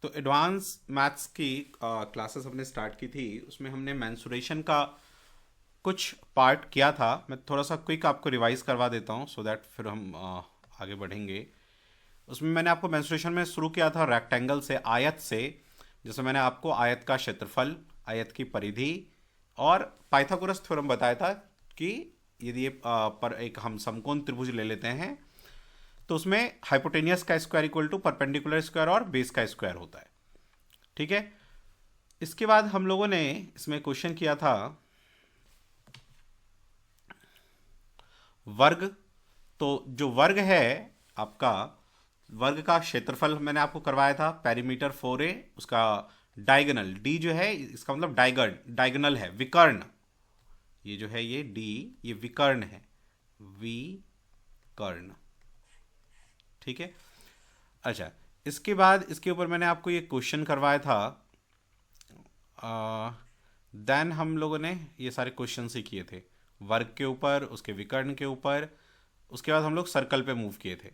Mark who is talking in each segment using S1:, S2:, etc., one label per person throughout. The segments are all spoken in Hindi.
S1: तो एडवांस मैथ्स की क्लासेस हमने स्टार्ट की थी, उसमें हमने मेंसुरेशन का कुछ पार्ट किया था। मैं थोड़ा सा क्विक आपको रिवाइज करवा देता हूँ सो दैट फिर हम आगे बढ़ेंगे। उसमें मैंने आपको मेंसुरेशन में शुरू किया था रेक्टेंगल से, आयत से। जैसे मैंने आपको आयत का क्षेत्रफल, आयत की परिधि और पाइथागोरस थ्योरम बताया था कि यदि ये पर एक हम समकोण त्रिभुज ले लेते हैं तो उसमें हाइपोटेनियस का square equal to perpendicular square और बेस का स्क्वायर होता है। ठीक है। इसके बाद हम लोगों ने इसमें क्वेश्चन किया था वर्ग। तो जो वर्ग है आपका, वर्ग का क्षेत्रफल मैंने आपको करवाया था, पेरीमीटर 4a, उसका डायगोनल डी जो है, इसका मतलब डायगोनल है, विकर्ण। ये जो है ये डी, ये विकर्ण है, विकर्ण। ठीक है। अच्छा, इसके बाद इसके ऊपर मैंने आपको ये क्वेश्चन करवाया था। देन हम लोगों ने ये सारे क्वेश्चन ही किए थे वर्ग के ऊपर, उसके विकर्ण के ऊपर। उसके बाद हम लोग सर्कल पे मूव किए थे।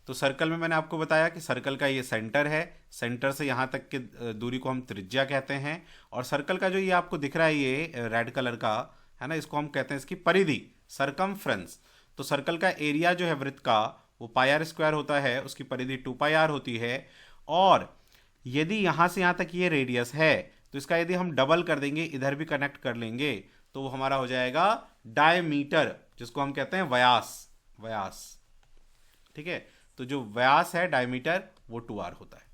S1: तो सर्कल में मैंने आपको बताया कि सर्कल का ये सेंटर है, सेंटर से यहाँ तक की दूरी को हम त्रिज्या कहते हैं। और सर्कल का जो ये आपको दिख रहा है ये रेड कलर का है ना, इसको हम कहते हैं इसकी परिधि, सरकमफ्रेंस। तो सर्कल का एरिया जो है वृत्त का वो पाई आर स्क्वायर होता है, उसकी परिधि 2πr होती है। और यदि यहाँ से यहाँ तक ये रेडियस है तो इसका यदि हम डबल कर देंगे, इधर भी कनेक्ट कर लेंगे, तो वो हमारा हो जाएगा डायमीटर, जिसको हम कहते हैं व्यास। व्यास, ठीक है। तो जो व्यास है डायमीटर वो 2r होता है।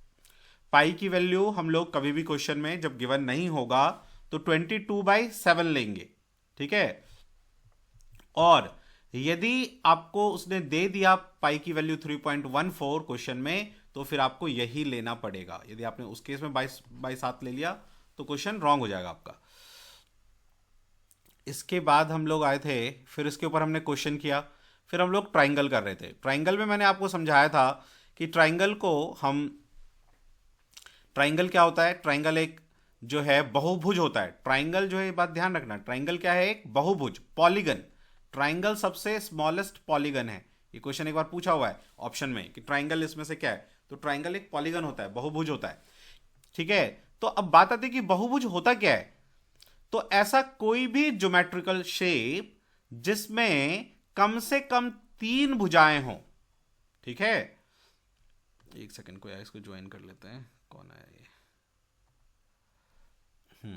S1: पाई की वैल्यू हम लोग कभी भी क्वेश्चन में जब गिवन नहीं होगा तो 22/7 लेंगे। ठीक है। और यदि आपको उसने दे दिया पाई की वैल्यू 3.14 क्वेश्चन में, तो फिर आपको यही लेना पड़ेगा। यदि आपने उस केस में 22/7 ले लिया तो क्वेश्चन रॉन्ग हो जाएगा आपका। इसके बाद हम लोग आए थे, फिर इसके ऊपर हमने क्वेश्चन किया। फिर हम लोग ट्राइंगल कर रहे थे। ट्राइंगल में मैंने आपको समझाया था कि ट्राइंगल को हम, ट्राइंगल क्या होता है, ट्राइंगल एक जो है बहुभुज होता है। ट्राइंगल जो है, ये बात ध्यान रखना, ट्राइंगल क्या है, एक बहुभुज, पॉलीगन। ट्राइंगल सबसे स्मॉलेस्ट पॉलीगन है। ये क्वेश्चन एक बार पूछा हुआ है ऑप्शन में कि ट्राइंगल इसमें से क्या है, तो ट्राइंगल एक पॉलीगन होता है, बहुभुज होता है। ठीक है। तो अब बात आती है कि बहुभुज होता क्या है। तो ऐसा कोई भी ज्योमेट्रिकल शेप जिसमें कम से कम 3 भुजाएं हों। ठीक है। एक सेकंड को यार, इसको ज्वाइन कर लेते हैं, कौन है ये।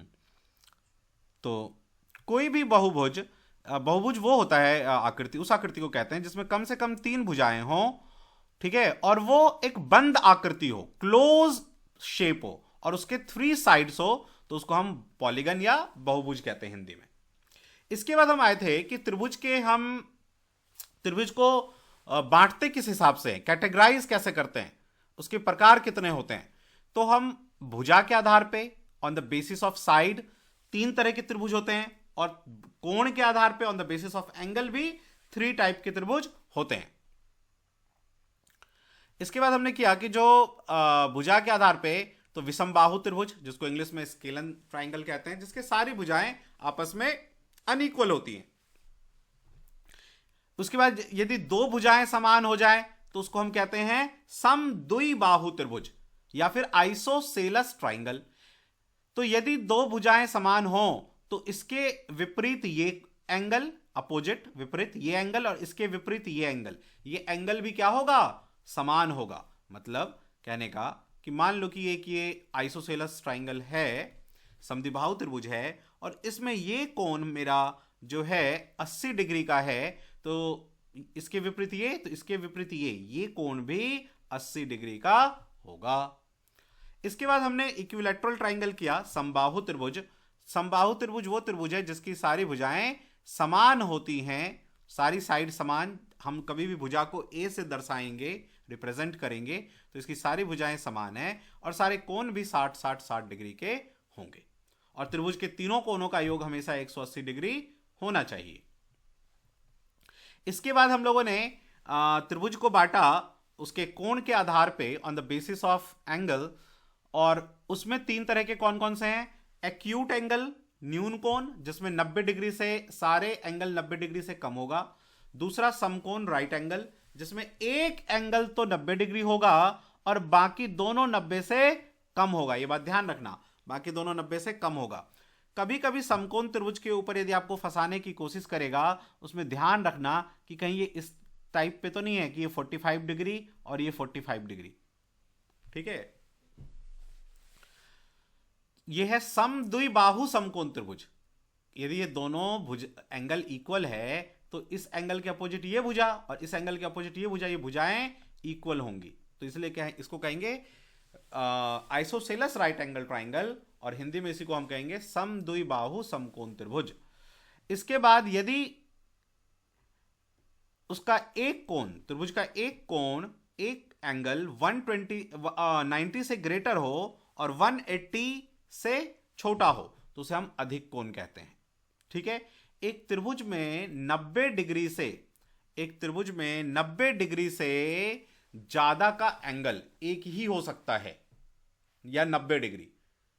S1: तो कोई भी बहुभुज, बहुभुज वो होता है आकृति, उस आकृति को कहते हैं जिसमें कम से कम 3 भुजाएं हों। ठीक है। और वो एक बंद आकृति हो, क्लोज शेप हो, और उसके 3 साइड्स हो, तो उसको हम पॉलीगन या बहुभुज कहते हैं हिंदी में। इसके बाद हम आए थे कि त्रिभुज के हम, त्रिभुज को बांटते किस हिसाब से, कैटेगराइज कैसे करते हैं, उसके प्रकार कितने होते हैं। तो हम भुजा के आधार पे, on the basis of side, 3 तरह के त्रिभुज होते हैं। और कोण के आधार पे, on the basis of angle, भी 3 टाइप के त्रिभुज होते हैं। इसके बाद हमने किया कि जो भुजा के आधार पे, तो विषमबाहु त्रिभुज, जिसको इंग्लिश में स्केलन ट्राइंगल कहते हैं, जिसके सारी भुजाएं आपस में अनइक्वल होती हैं। उसके बाद यदि 2 भुजाएं समान हो जाए तो उसको हम कहते हैं समद्विबाहु त्रिभुज या फिर आइसोसेलस ट्राइंगल। तो यदि 2 भुजाएं समान हो तो इसके विपरीत ये एंगल, अपोजिट, विपरीत ये एंगल, और इसके विपरीत ये एंगल, ये एंगल भी क्या होगा, समान होगा। मतलब कहने का कि मान लो कि ये आइसोसेलस ट्राइंगल है, समद्विबाहु त्रिभुज है, और इसमें ये कोण मेरा जो है 80 डिग्री का है, तो इसके विपरीत ये, तो इसके विपरीत ये कोण भी 80 डिग्री का होगा। इसके बाद हमने इक्विलैटरल ट्राइंगल किया, समबाहु त्रिभुज। समबाहु त्रिभुज वो त्रिभुज है जिसकी सारी भुजाएं समान होती हैं, सारी साइड समान। हम कभी भी भुजा को ए से दर्शाएंगे, रिप्रेजेंट करेंगे, तो इसकी सारी भुजाएं समान हैं और सारे कोण भी 60-60-60 डिग्री के होंगे। और त्रिभुज के तीनों कोणों का योग हमेशा 180 डिग्री होना चाहिए। इसके बाद हम लोगों ने त्रिभुज को बांटा उसके कोण के आधार पे, on the basis of angle. और उसमें 3 तरह के कौन कौन से हैं, एक्यूट एंगल, न्यून कोण, जिसमें 90 डिग्री से सारे एंगल 90 डिग्री से कम होगा। दूसरा समकोण राइट एंगल, जिसमें एक एंगल तो 90 डिग्री होगा और बाकी दोनों 90 से कम होगा, ये बात ध्यान रखना, बाकी दोनों 90 से कम होगा। कभी कभी समकोण त्रिभुज के ऊपर यदि आपको फंसाने की कोशिश करेगा, उसमें ध्यान रखना कि कहीं ये इस टाइप पे तो नहीं है कि ये 45 डिग्री और ये 45 डिग्री, ठीक है। ये है समद्विबाहु समकोण त्रिभुज। यदि ये दोनों भुज एंगल इक्वल है तो इस एंगल के अपोजिट ये भुजा और इस एंगल के अपोजिट ये भुजा, ये भुजाएं इक्वल होंगी, तो इसलिए क्या है, इसको कहेंगे आइसोसेलस राइट एंगल ट्राइंगल, और हिंदी में इसी को हम कहेंगे समद्विबाहु समकोण त्रिभुज। इसके बाद यदि उसका एक कोण, त्रिभुज का एक कोण, एक एंगल 90 से ग्रेटर हो और 180 से छोटा हो तो उसे हम अधिक कोण कहते हैं, ठीक है। एक त्रिभुज में 90 डिग्री से, एक त्रिभुज में 90 डिग्री से ज्यादा का एंगल एक ही हो सकता है, या 90 डिग्री,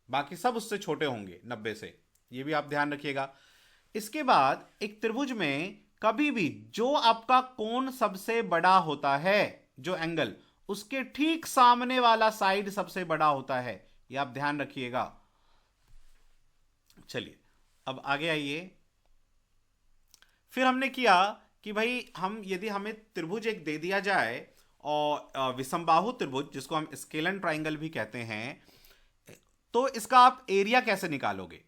S1: बाकी सब उससे छोटे होंगे 90 से, ये भी आप ध्यान रखिएगा। इसके बाद एक त्रिभुज में कभी भी जो आपका कोण सबसे बड़ा होता है, जो एंगल, उसके ठीक सामने वाला साइड सबसे बड़ा होता है, ये आप ध्यान रखिएगा। चलिए अब आगे आइए। फिर हमने किया कि भाई हम यदि हमें त्रिभुज एक दे दिया जाए और विषमबाहु त्रिभुज, जिसको हम स्केलन ट्राइंगल भी कहते हैं, तो इसका आप एरिया कैसे निकालोगे।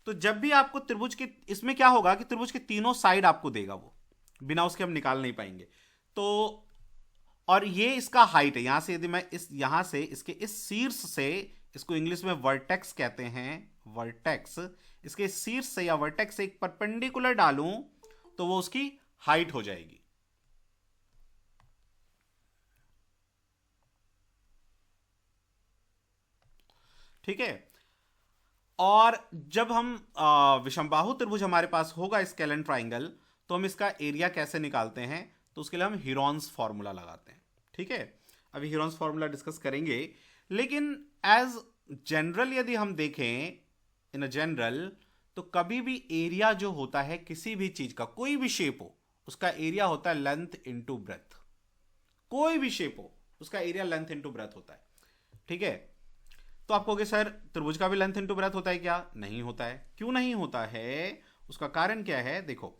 S1: तो जब भी आपको त्रिभुज के, इसमें क्या होगा कि त्रिभुज के तीनों साइड आपको देगा, वो बिना उसके हम निकाल नहीं पाएंगे। तो और ये इसका हाइट है, यहां से यदि मैं इस यहां से इसके इस शीर्ष से, इसको इंग्लिश में वर्टेक्स कहते हैं, वर्टेक्स, इसके शीर्ष से या वर्टेक्स से एक परपेंडिकुलर डालूं तो वो उसकी हाइट हो जाएगी, ठीक है। और जब हम विषमबाहु त्रिभुज हमारे पास होगा स्केलन ट्राइंगल, तो हम इसका एरिया कैसे निकालते हैं, तो उसके लिए हम हीरोन्स फॉर्मूला लगाते हैं, ठीक है। अभी हीरोन्स फॉर्मूला डिस्कस करेंगे, लेकिन एज जनरल यदि हम देखें, इन अ जनरल, तो कभी भी एरिया जो होता है किसी भी चीज का, कोई भी शेप हो, उसका एरिया होता है लेंथ इनटू ब्रेथ। कोई भी शेप हो उसका एरिया लेंथ इनटू ब्रेथ होता है, ठीक है। तो आप कहोगे सर त्रिभुज का भी लेंथ इनटू ब्रेथ होता है क्या? नहीं होता है। क्यों नहीं होता है? उसका कारण क्या है, देखो,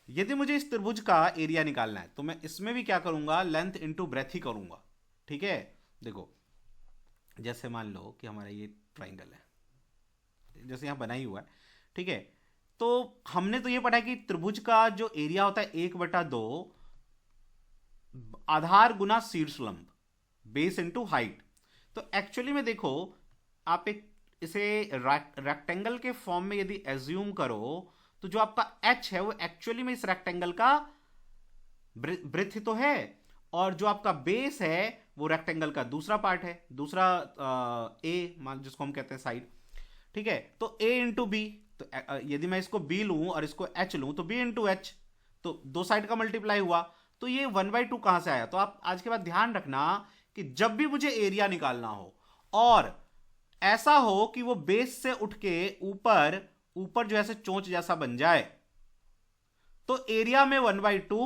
S1: यदि मुझे इस त्रिभुज का एरिया निकालना है तो मैं इसमें भी क्या करूंगा, लेंथ इनटू ब्रेथ ही करूंगा, ठीक है। देखो जैसे मान लो कि हमारा ये ट्राइंगल है, जैसे यहां बना ही हुआ है, ठीक है। तो हमने तो ये पढ़ा कि त्रिभुज का जो एरिया होता है 1/2 आधार गुना शीर्षलंब, बेस इनटू हाइट। तो एक्चुअली में देखो, आप एक इसे रेक्टेंगल के फॉर्म में यदि एज्यूम करो तो जो आपका एच है वो एक्चुअली में इस रेक्टेंगल का ब्रेथ तो है, और जो आपका बेस है वो रेक्टेंगल का दूसरा पार्ट है, दूसरा ए मान जिसको हम कहते हैं साइड, ठीक है। तो ए इंटू बी, तो यदि मैं इसको बी लूं और इसको एच लूं तो बी इंटू एच, तो दो साइड का मल्टीप्लाई हुआ। तो ये 1/2 कहां से आया? तो आप आज के बाद ध्यान रखना कि जब भी मुझे एरिया निकालना हो और ऐसा हो कि वो बेस से उठ के ऊपर ऊपर जो ऐसे चोंच जैसा बन जाए, तो एरिया में 1/2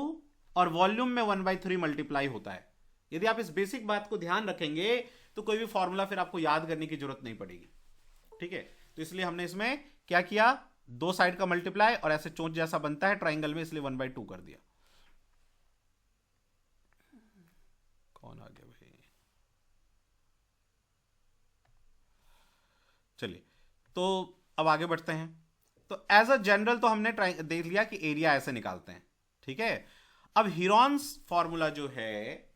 S1: और वॉल्यूम में 1/3 मल्टीप्लाई होता है। यदि आप इस बेसिक बात को ध्यान रखेंगे तो कोई भी फॉर्मूला फिर आपको याद करने की जरूरत नहीं पड़ेगी, ठीक है। तो इसलिए हमने इसमें क्या किया, दो साइड का मल्टीप्लाई और ऐसे चोंच जैसा बनता है ट्राइंगल में, इसलिए 1/2 कर दिया। कौन आ गया भाई? चलिए तो अब आगे बढ़ते हैं। तो एज अ जनरल तो हमने देख लिया कि एरिया ऐसे निकालते हैं, ठीक है। अब हीरोन्स फॉर्मूला जो है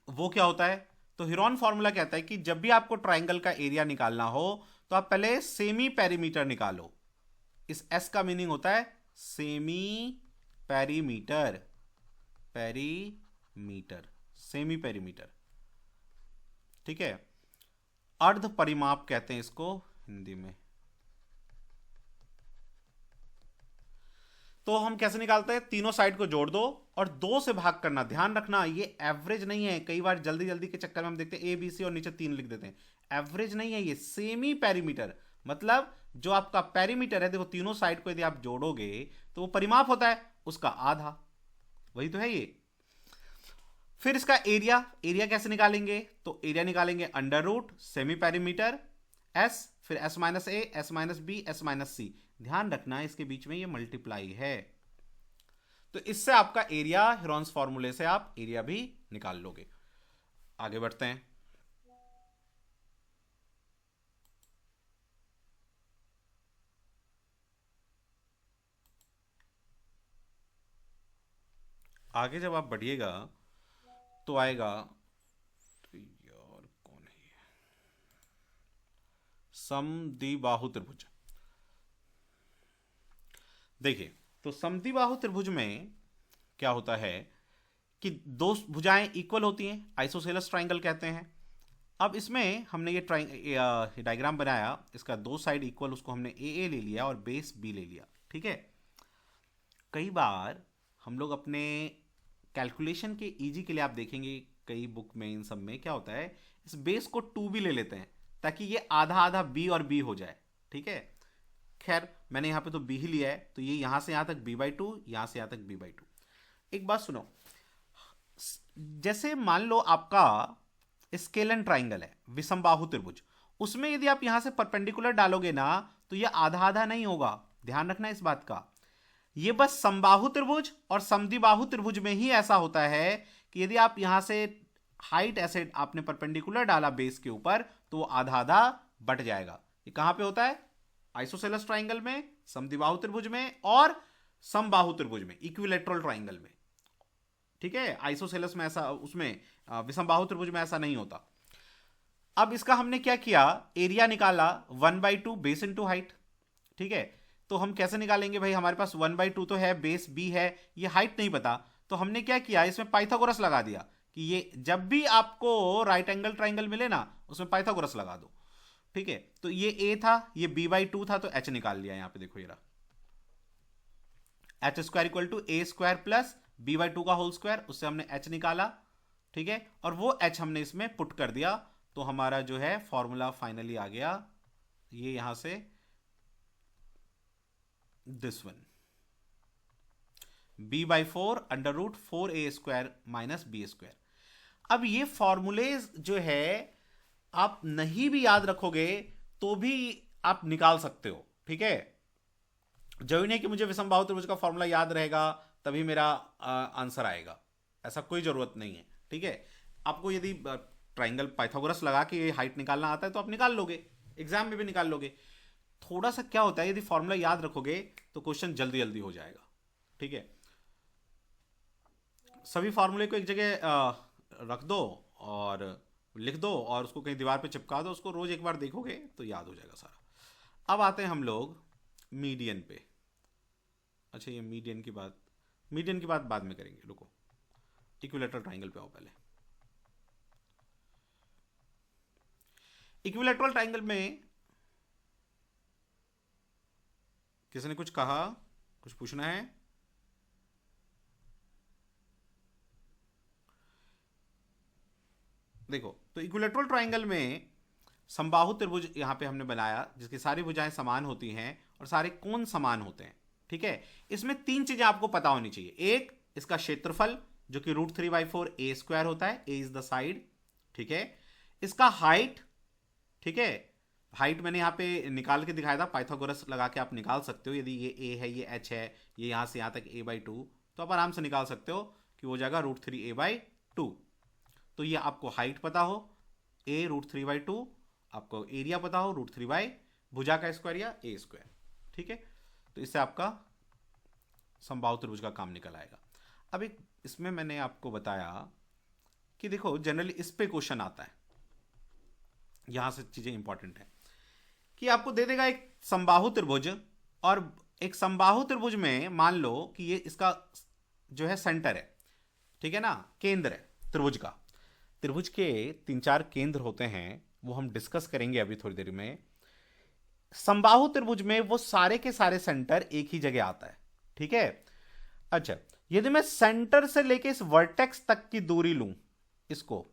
S1: वो क्या होता है? तो हीरोन फॉर्मूला कहता है कि जब भी आपको ट्राइंगल का एरिया निकालना हो तो आप पहले सेमी पेरीमीटर निकालो। इस एस का मीनिंग होता है semi perimeter, perimeter, semi perimeter, ठीक है। अर्ध परिमाप कहते हैं इसको हिंदी में। तो हम कैसे निकालते हैं? तीनों साइड को जोड़ दो और 2 से भाग करना। ध्यान रखना ये एवरेज नहीं है, कई बार जल्दी जल्दी के चक्कर में हम देखते हैं ए बी सी और नीचे 3 लिख देते हैं। एवरेज नहीं है ये, सेमी पेरीमीटर, मतलब जो आपका पेरीमीटर है, देखो तीनों साइड को यदि आप जोड़ोगे तो वो परिमाप होता है उसका आधा, वही तो है ये। फिर इसका एरिया, एरिया कैसे निकालेंगे? तो एरिया निकालेंगे under root semi perimeter S, फिर S minus A, S minus B, S minus C. ध्यान रखना इसके बीच में ये मल्टीप्लाई है, तो इससे आपका एरिया हेरोन्स फॉर्मूले से आप एरिया भी निकाल लोगे। आगे बढ़ते हैं। आगे जब आप बढ़िएगा तो आएगा, तो यार कौन है ये, समद्विबाहु त्रिभुज। देखिए, तो समद्विबाहु त्रिभुज में क्या होता है कि दो भुजाएं इक्वल होती हैं, आइसोसेलेस ट्राइंगल कहते हैं। अब इसमें हमने ये डायग्राम बनाया, इसका दो साइड इक्वल, उसको हमने ए ले लिया और बेस बी ले लिया, ठीक है। कई बार हम लोग अपने कैलकुलेशन के इजी के लिए आप देखेंगे कई बुक में, इन सब में क्या होता है, इस बेस को 2 भी ले लेते हैं ताकि ये आधा आधा बी और बी हो जाए, ठीक है। खैर मैंने यहाँ पे तो बी ही लिया है, तो ये यहाँ से यहाँ तक b/2, यहाँ से यहाँ तक b/2। एक बात सुनो, जैसे मान लो आपका स्केलन ट्राइंगल है, विषमबाहु त्रिभुज, उसमें यदि आप यहां से परपेंडिकुलर डालोगे ना तो ये आधा आधा नहीं होगा, ध्यान रखना इस बात का। ये बस समबाहु त्रिभुज और समद्विबाहु त्रिभुज में ही ऐसा होता है कि यदि आप यहां से हाइट ऐसे आपने परपेंडिकुलर डाला बेस के ऊपर तो वो आधा आधा बट जाएगा। ये कहां पे होता है? आइसोसेलेस ट्राइंगल में, समद्विबाहु त्रिभुज में और समबाहु त्रिभुज में, इक्विलैटरल ट्राइंगल में, ठीक है। आइसोसेलेस में ऐसा, उसमें विषमबाहु त्रिभुज में ऐसा नहीं होता। अब इसका हमने क्या किया, एरिया निकाला 1/2 बेस इंटू हाइट, ठीक है। तो हम कैसे निकालेंगे भाई, हमारे पास 1/2 तो है, बेस बी है, ये हाइट नहीं पता, तो हमने क्या किया, इसमें पाइथागोरस लगा दिया कि ये जब भी आपको राइट एंगल ट्राइंगल मिले ना उसमें पाइथागोरस लगा दो, ठीक है। तो ये ए था, ये b/2 था, तो h निकाल लिया। यहां पे देखो ये रहा, h² = a² प्लस b/2 का होल स्क्वायर, उससे हमने h निकाला, ठीक है। और वो h हमने इसमें पुट कर दिया, तो हमारा जो है फॉर्मूला फाइनली आ गया ये यहां से, this one, b/4 √4a² minus b²। अब ये फॉर्मूलेज जो है आप नहीं भी याद रखोगे तो भी आप निकाल सकते हो, ठीक है। जरूरी नहीं कि मुझे विषमबाहु त्रिभुज का फॉर्मूला याद रहेगा तभी मेरा आंसर आएगा, ऐसा कोई जरूरत नहीं है, ठीक है। आपको यदि ट्राइंगल पाइथागोरस लगा के हाइट निकालना आता है तो आप निकाल लोगे, एग्जाम में भी निकाल लोगे। थोड़ा सा क्या होता है, यदि फॉर्मूला याद रखोगे तो क्वेश्चन जल्दी जल्दी हो जाएगा, ठीक है। सभी फॉर्मूले को एक जगह रख दो और लिख दो और उसको कहीं दीवार पे चिपका दो, उसको रोज एक बार देखोगे तो याद हो जाएगा सारा। अब आते हैं हम लोग मीडियन पे। अच्छा, ये मीडियन की बात बाद में करेंगे, रुको, इक्विलैटरल ट्राइंगल पे आओ पहले। इक्विलैटरल ट्राइंगल में किसी ने कुछ कहा, कुछ पूछना है? देखो, तो इक्विलैटरल ट्राइंगल में समबाहु त्रिभुज यहां पे हमने बनाया जिसकी सारी भुजाएं समान होती हैं और सारे कोण समान होते हैं, ठीक है। इसमें 3 चीजें आपको पता होनी चाहिए। एक, इसका क्षेत्रफल जो कि √3/4 a² होता है, a इज द साइड, ठीक है। इसका हाइट, ठीक है, हाइट मैंने यहाँ पे निकाल के दिखाया था, पाइथागोरस लगा के आप निकाल सकते हो। यदि ये a है, ये h है, ये यहाँ से यहाँ तक a/2, तो आप आराम से निकाल सकते हो कि वो जाएगा √3a/2। तो ये आपको हाइट पता हो, a √3/2, आपको एरिया पता हो √3 भुजा का स्क्वायर या a², ठीक है। तो इससे आपका समबाहु त्रिभुज का काम निकल आएगा। अब एक इसमें मैंने आपको बताया कि देखो जनरली इस पे क्वेश्चन आता है, यहां से चीजें इंपॉर्टेंट है कि आपको दे देगा एक समबाहु त्रिभुज, और एक समबाहु त्रिभुज में मान लो कि ये इसका जो है सेंटर है, ठीक है ना, केंद्र है त्रिभुज का। त्रिभुज के 3-4 केंद्र होते हैं, वो हम डिस्कस करेंगे अभी थोड़ी देर में। समबाहु त्रिभुज में वो सारे के सारे सेंटर एक ही जगह आता है, ठीक है। अच्छा, यदि मैं सेंटर से लेके इस वर्टेक्स तक की दूरी लूं इसको,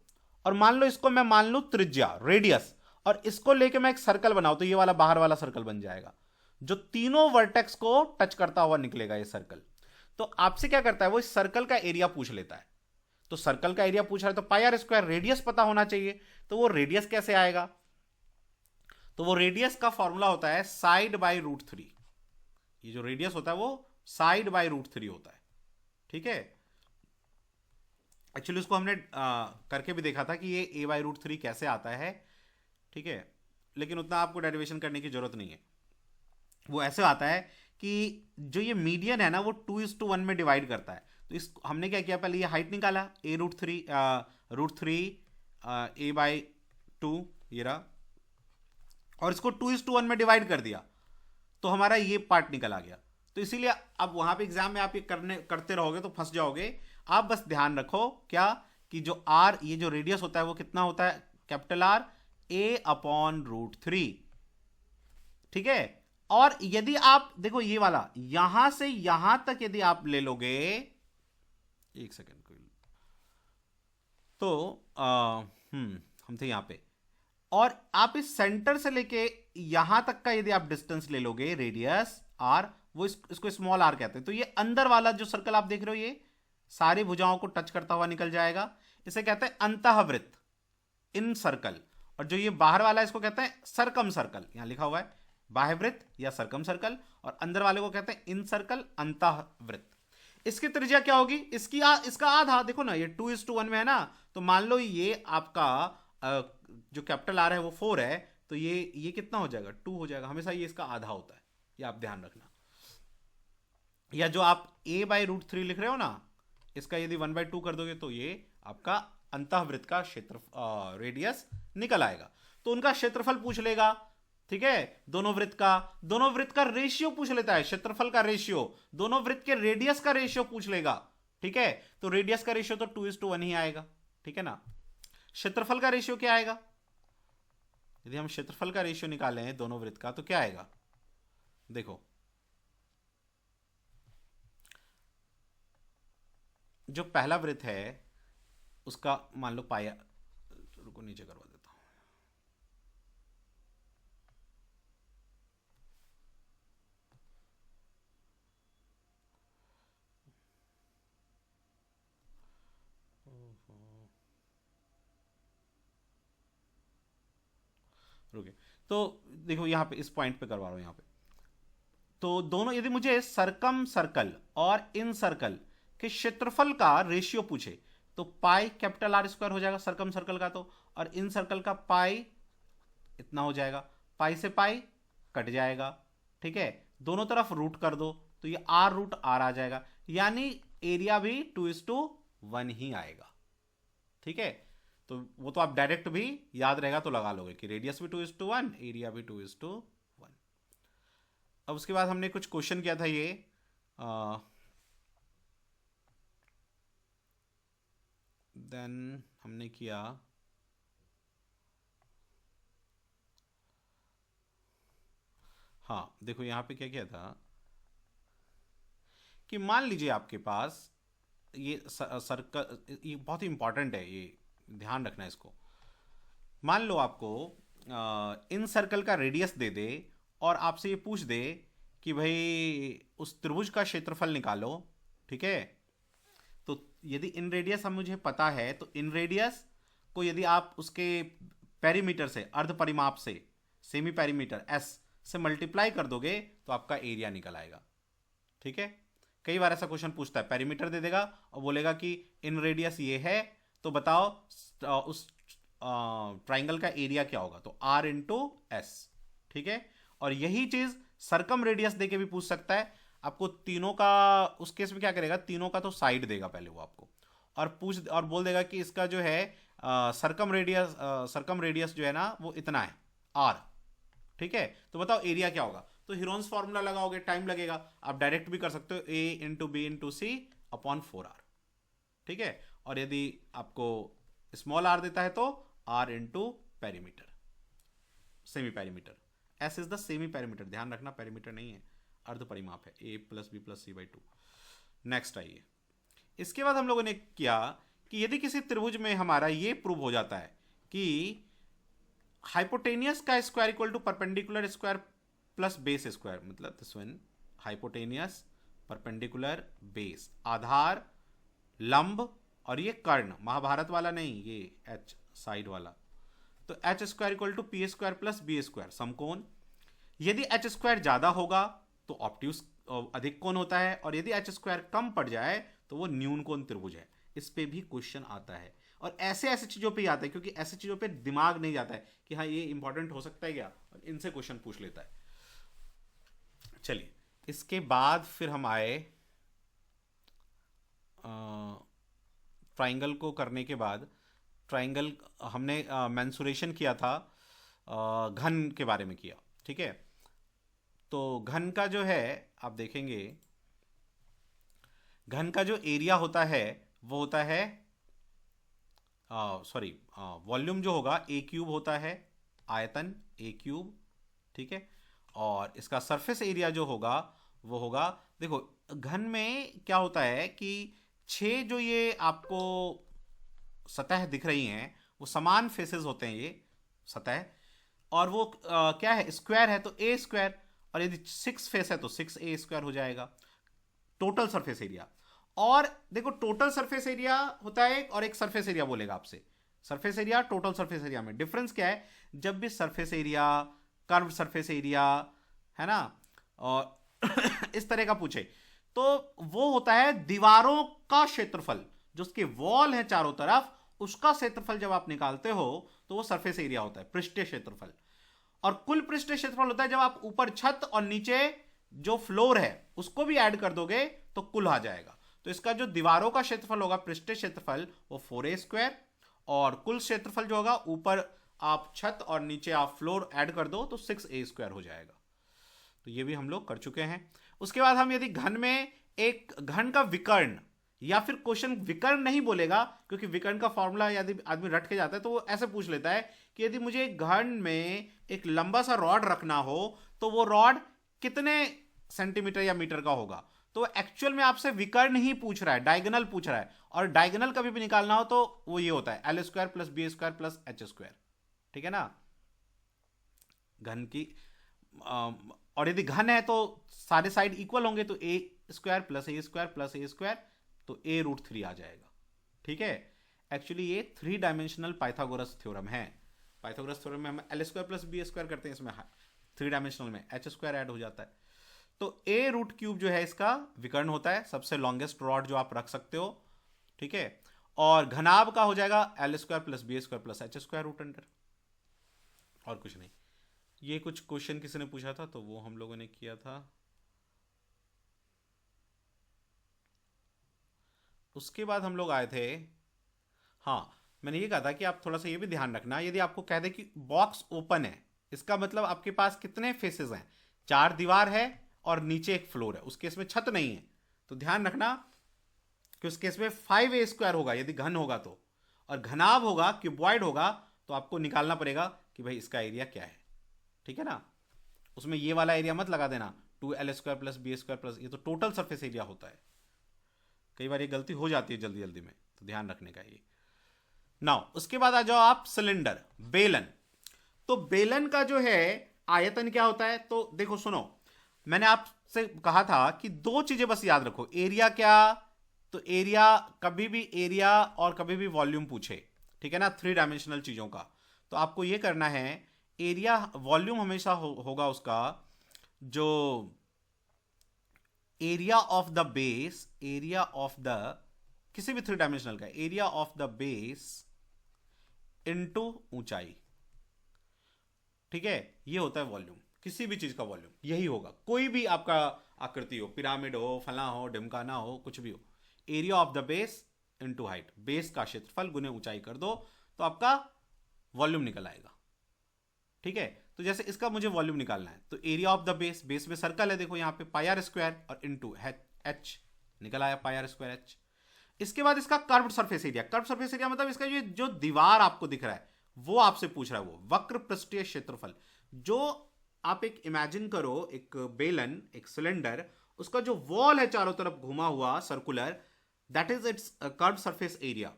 S1: और मान लो इसको मैं मान लूं त्रिज्या, रेडियस, और इसको लेके मैं एक सर्कल बनाऊं, तो ये वाला बाहर वाला सर्कल बन जाएगा जो तीनों वर्टेक्स को टच करता हुआ निकलेगा ये सर्कल। तो आपसे क्या करता है, वो इस सर्कल का एरिया पूछ लेता है। तो सर्कल का एरिया पूछ रहा है तो पाई आर स्क्वायर, रेडियस पता होना चाहिए। तो वो रेडियस कैसे आएगा? तो वो रेडियस का फॉर्मूला होता है साइड बाई रूट थ्री। ये जो रेडियस होता है वो साइड बाई रूट थ्री होता है, ठीक है। एक्चुअली उसको हमने करके भी देखा था कि ये ए बाई रूट थ्री कैसे आता है, ठीक है, लेकिन उतना आपको डेरिवेशन करने की जरूरत नहीं है। वो ऐसे आता है कि जो ये मीडियन है ना वो 2:1 में डिवाइड करता है। तो इस हमने क्या किया, पहले ये हाइट निकाला A root three A by two, ये रहा, और इसको 2:1 में डिवाइड कर दिया तो हमारा ये पार्ट निकल आ गया। तो इसीलिए अब वहां पे एग्जाम में आप ये करते रहोगे तो फंस जाओगे। आप बस ध्यान रखो क्या, कि जो आर, ये जो रेडियस होता है वो कितना होता है, capital R A upon root three, ठीक है। और यदि आप देखो ये वाला यहां से यहां तक यदि आप ले लोगे, एक सेकेंड कोई, तो हम थे यहां पे, और आप इस सेंटर से लेके यहां तक का यदि आप डिस्टेंस ले लोगे, रेडियस आर, वो इसको स्मॉल आर कहते हैं। तो ये अंदर वाला जो सर्कल आप देख रहे हो ये सारी भुजाओं को टच करता हुआ निकल जाएगा, इसे कहते हैं अंतःवृत्त, इन सर्कल। और जो ये बाहर वाला है इसको कहते हैं सरकम सर्कल, यहां लिखा हुआ है बाह्यवृत्त या सरकम सर्कल, और अंदर वाले को कहते हैं इन सर्कल, अंतःवृत्त। इसकी त्रिज्या क्या होगी, इसका आधा, देखो ना ये 2:1 में है ना, तो मान लो ये आपका जो कैपिटल आर है वो 4 है, तो ये कितना हो जाएगा, 2 हो जाएगा। हमेशा ये इसका आधा होता है, ये आप ध्यान रखना। या जो आप a बाई रूट थ्री लिख रहे हो ना, इसका यदि 1/2 कर दोगे तो ये आपका अंतःवृत्त का क्षेत्र रेडियस निकल आएगा। तो उनका क्षेत्रफल पूछ लेगा, ठीक है, दोनों वृत्त का रेशियो पूछ लेता है, क्षेत्रफल का रेशियो, दोनों वृत्त के रेडियस का रेशियो पूछ लेगा, ठीक है। तो रेडियस का रेशियो तो 2:1 ही आएगा, ठीक है ना। क्षेत्रफल का रेशियो क्या आएगा, यदि हम क्षेत्रफल का रेशियो निकालें दोनों वृत्त का तो क्या आएगा, देखो जो पहला वृत्त है उसका मान लो पाया, रुको नीचे करवा देता हूं, रुके। तो देखो यहां पे इस पॉइंट पे करवा रहा हूं यहां पे। तो दोनों, यदि मुझे सरकम सर्कल और इन सर्कल के क्षेत्रफल का रेशियो पूछे तो पाई कैपिटल आर स्क्वायर हो जाएगा सरकम सर्कल का, तो और इन सर्कल का पाई इतना हो जाएगा, पाई से पाई कट जाएगा, ठीक है, दोनों तरफ रूट कर दो तो ये आर रूट आर आ जाएगा, यानी एरिया भी 2:1 ही आएगा, ठीक है। तो वो तो आप डायरेक्ट भी याद रहेगा तो लगा लोगे कि रेडियस भी 2:1, एरिया भी 2:1। अब उसके बाद हमने कुछ क्वेश्चन किया था ये देन हमने किया हाँ, देखो यहां पे क्या किया था कि मान लीजिए आपके पास ये सर्कल, ये बहुत ही इंपॉर्टेंट है, ये ध्यान रखना है इसको। मान लो आपको इन सर्कल का रेडियस दे दे और आपसे ये पूछ दे कि भाई उस त्रिभुज का क्षेत्रफल निकालो, ठीक है। तो यदि इन रेडियस हम मुझे पता है तो इन रेडियस को यदि आप उसके पेरीमीटर से, अर्ध परिमाप से, सेमी पेरीमीटर एस से मल्टीप्लाई कर दोगे तो आपका एरिया निकल आएगा, ठीक है। कई बार ऐसा क्वेश्चन पूछता है, पेरीमीटर दे देगा और बोलेगा कि इन रेडियस ये है तो बताओ उस ट्राइंगल का एरिया क्या होगा, तो आर इंटू एस, ठीक है। और यही चीज सरकम रेडियस देके भी पूछ सकता है आपको, तीनों का, उस केस में क्या करेगा, तीनों का तो साइड देगा पहले वो आपको, और बोल देगा कि इसका जो है सरकम रेडियस जो है ना वो इतना है आर, ठीक है। तो बताओ एरिया क्या होगा, तो हिरोन्स फॉर्मूला लगाओगे, टाइम लगेगा, आप डायरेक्ट भी कर सकते हो, ए इंटू बी इंटू सी अपॉन 4r, ठीक है। और यदि आपको स्मॉल आर देता है तो R into perimeter, semi perimeter, S is the semi perimeter, ध्यान रखना पेरीमीटर नहीं है, अर्ध परिमाप है, a plus B plus C by 2। Next आइए, इसके बाद हम लोगों ने किया कि यदि किसी त्रिभुज में हमारा ये प्रूव हो जाता है कि हाइपोटेनियस का square equal to perpendicular square plus base square, मतलब this one hypotenuse perpendicular base, आधार लंब और ये कर्ण, महाभारत वाला नहीं, ये एच साइड वाला। तो H square equal to P square plus B square समकोण। यदि एच स्क्वायर ज्यादा होगा तो ऑब्ट्यूस अधिक कोण होता है, और यदि एच स्क्वायर कम पड़ जाए तो वो न्यून कोण त्रिभुज है। इस पे भी क्वेश्चन आता है, और ऐसे ऐसे चीजों पे ही आता है, क्योंकि ऐसी चीजों पे दिमाग नहीं जाता है कि हाँ ये इंपॉर्टेंट हो सकता है क्या, और इनसे क्वेश्चन पूछ लेता है। चलिए, इसके बाद फिर हम आए ट्राइंगल को करने के बाद। ट्राइंगल हमने मेंसुरेशन किया था, घन के बारे में किया, ठीक है। तो घन का जो है आप देखेंगे, घन का जो एरिया होता है वो होता है, सॉरी, वॉल्यूम जो होगा ए क्यूब होता है, आयतन ए क्यूब, ठीक है। और इसका सरफेस एरिया जो होगा वो होगा, देखो घन में क्या होता है कि 6 जो ये आपको सतह दिख रही हैं वो समान फेसेस होते हैं ये सतह, और वो क्या है, स्क्वायर है तो ए स्क्वायर, और यदि 6 फेस है तो 6 ए स्क्वायर हो जाएगा टोटल सरफेस एरिया। और देखो टोटल सरफेस एरिया होता है और एक सरफेस एरिया बोलेगा आपसे, surface area total surface area में डिफरेंस क्या है, जब भी surface area, curve surface area, है ना, और इस तरह का पूछे तो वो होता है दीवारों का क्षेत्रफल, जो उसके वॉल है चारों तरफ, उसका क्षेत्रफल जब आप निकालते हो तो वो सरफेस एरिया होता है, पृष्ठीय क्षेत्रफल। और कुल पृष्ठीय क्षेत्रफल होता है जब आप ऊपर छत और नीचे जो फ्लोर है उसको भी ऐड कर दोगे तो कुल आ जाएगा। तो इसका जो दीवारों का क्षेत्रफल होगा, पृष्ठीय क्षेत्रफल, वो 4a स्क्वायर, और कुल क्षेत्रफल जो होगा ऊपर आप छत और नीचे आप फ्लोर ऐड कर दो तो 6a स्क्वायर हो जाएगा। तो ये भी हम लोग कर चुके हैं। उसके बाद हम यदि घन में एक घन का विकर्ण, या फिर क्वेश्चन विकर्ण नहीं बोलेगा क्योंकि विकर्ण का फॉर्मूला यदि आदमी रट के जाता है तो वो ऐसे पूछ लेता है कि यदि मुझे घन में एक लंबा सा रॉड रखना हो तो वो रॉड कितने सेंटीमीटर या मीटर का होगा। तो एक्चुअल में आपसे विकर्ण ही पूछ रहा है, डायगोनल पूछ रहा है, और डायगोनल कभी भी निकालना हो तो वो ये होता है L square plus B square plus H square, ठीक है ना, घन की। और यदि घन है तो सारे साइड इक्वल होंगे तो ए स्क्वायर प्लस ए स्क्वायर प्लस ए स्क्वायर, तो ए रूट 3 आ जाएगा, ठीक है। एक्चुअली ये 3 डायमेंशनल पाइथागोरस थ्योरम है। पाइथागोरस थ्योरम में हम L square plus B square करते हैं, इसमें 3 डायमेंशनल में एच स्क्वायर ऐड हो जाता है। तो ए रूट क्यूब जो है इसका विकर्ण होता है, सबसे लॉन्गेस्ट रॉड जो आप रख सकते हो, ठीक है। और घनाभ का हो जाएगा L square plus B square plus H square root under, और कुछ नहीं। ये कुछ क्वेश्चन किसी ने पूछा था तो वो हम लोगों ने किया था। उसके बाद हम लोग आए थे, हाँ मैंने ये कहा था कि आप थोड़ा सा ये भी ध्यान रखना, यदि आपको कह दे कि बॉक्स ओपन है, इसका मतलब आपके पास कितने फेसेस हैं, 4 दीवार है और नीचे एक फ्लोर है, उस केस में छत नहीं है, तो ध्यान रखना कि उस केस में 5a स्क्वायर होगा यदि घन होगा तो, और घनाभ होगा, क्यूबॉइड होगा, तो आपको निकालना पड़ेगा कि भाई इसका एरिया क्या है, ठीक है ना। उसमें ये वाला एरिया मत लगा देना 2l square plus B square plus, ये तो टोटल सरफेस एरिया होता है। कई बार ये गलती हो जाती है जल्दी जल्दी में, तो ध्यान रखने का ये। नाउ उसके बाद आ जाओ आप सिलेंडर, बेलन। तो बेलन का जो है आयतन क्या होता है, तो देखो सुनो, मैंने आपसे कहा था कि 2 चीजें बस याद रखो, एरिया क्या, तो एरिया कभी भी एरिया और कभी भी वॉल्यूम पूछे, ठीक है ना, 3 डायमेंशनल चीजों का, तो आपको ये करना है, एरिया वॉल्यूम हमेशा होगा उसका जो area of the base, area of the किसी भी 3 डायमेंशनल का area of the base into ऊंचाई, ठीक है, ये होता है वॉल्यूम, किसी भी चीज का वॉल्यूम यही होगा, कोई भी आपका आकृति हो, पिरामिड हो, फला हो, ढिमकाना हो, कुछ भी हो, area of the base into height, base का क्षेत्रफल गुने ऊंचाई कर दो तो आपका वॉल्यूम निकल आएगा, ठीक है। तो जैसे इसका मुझे वॉल्यूम निकालना है तो area of the base, base में सर्कल है, देखो यहां पे पाई आर स्क्वायर और इनटू एच, निकल आया पाई आर स्क्वायर एच। इसके बाद इसका curved surface area, curve surface area मतलब इसका ये जो दीवार आपको दिख रहा है वो आपसे पूछ रहा है, वो वक्र पृष्ठीय क्षेत्रफल, जो आप एक इमेजिन करो, एक बेलन, एक सिलेंडर, उसका जो वॉल है चारों तरफ घुमा हुआ circular, that is it's curve surface area.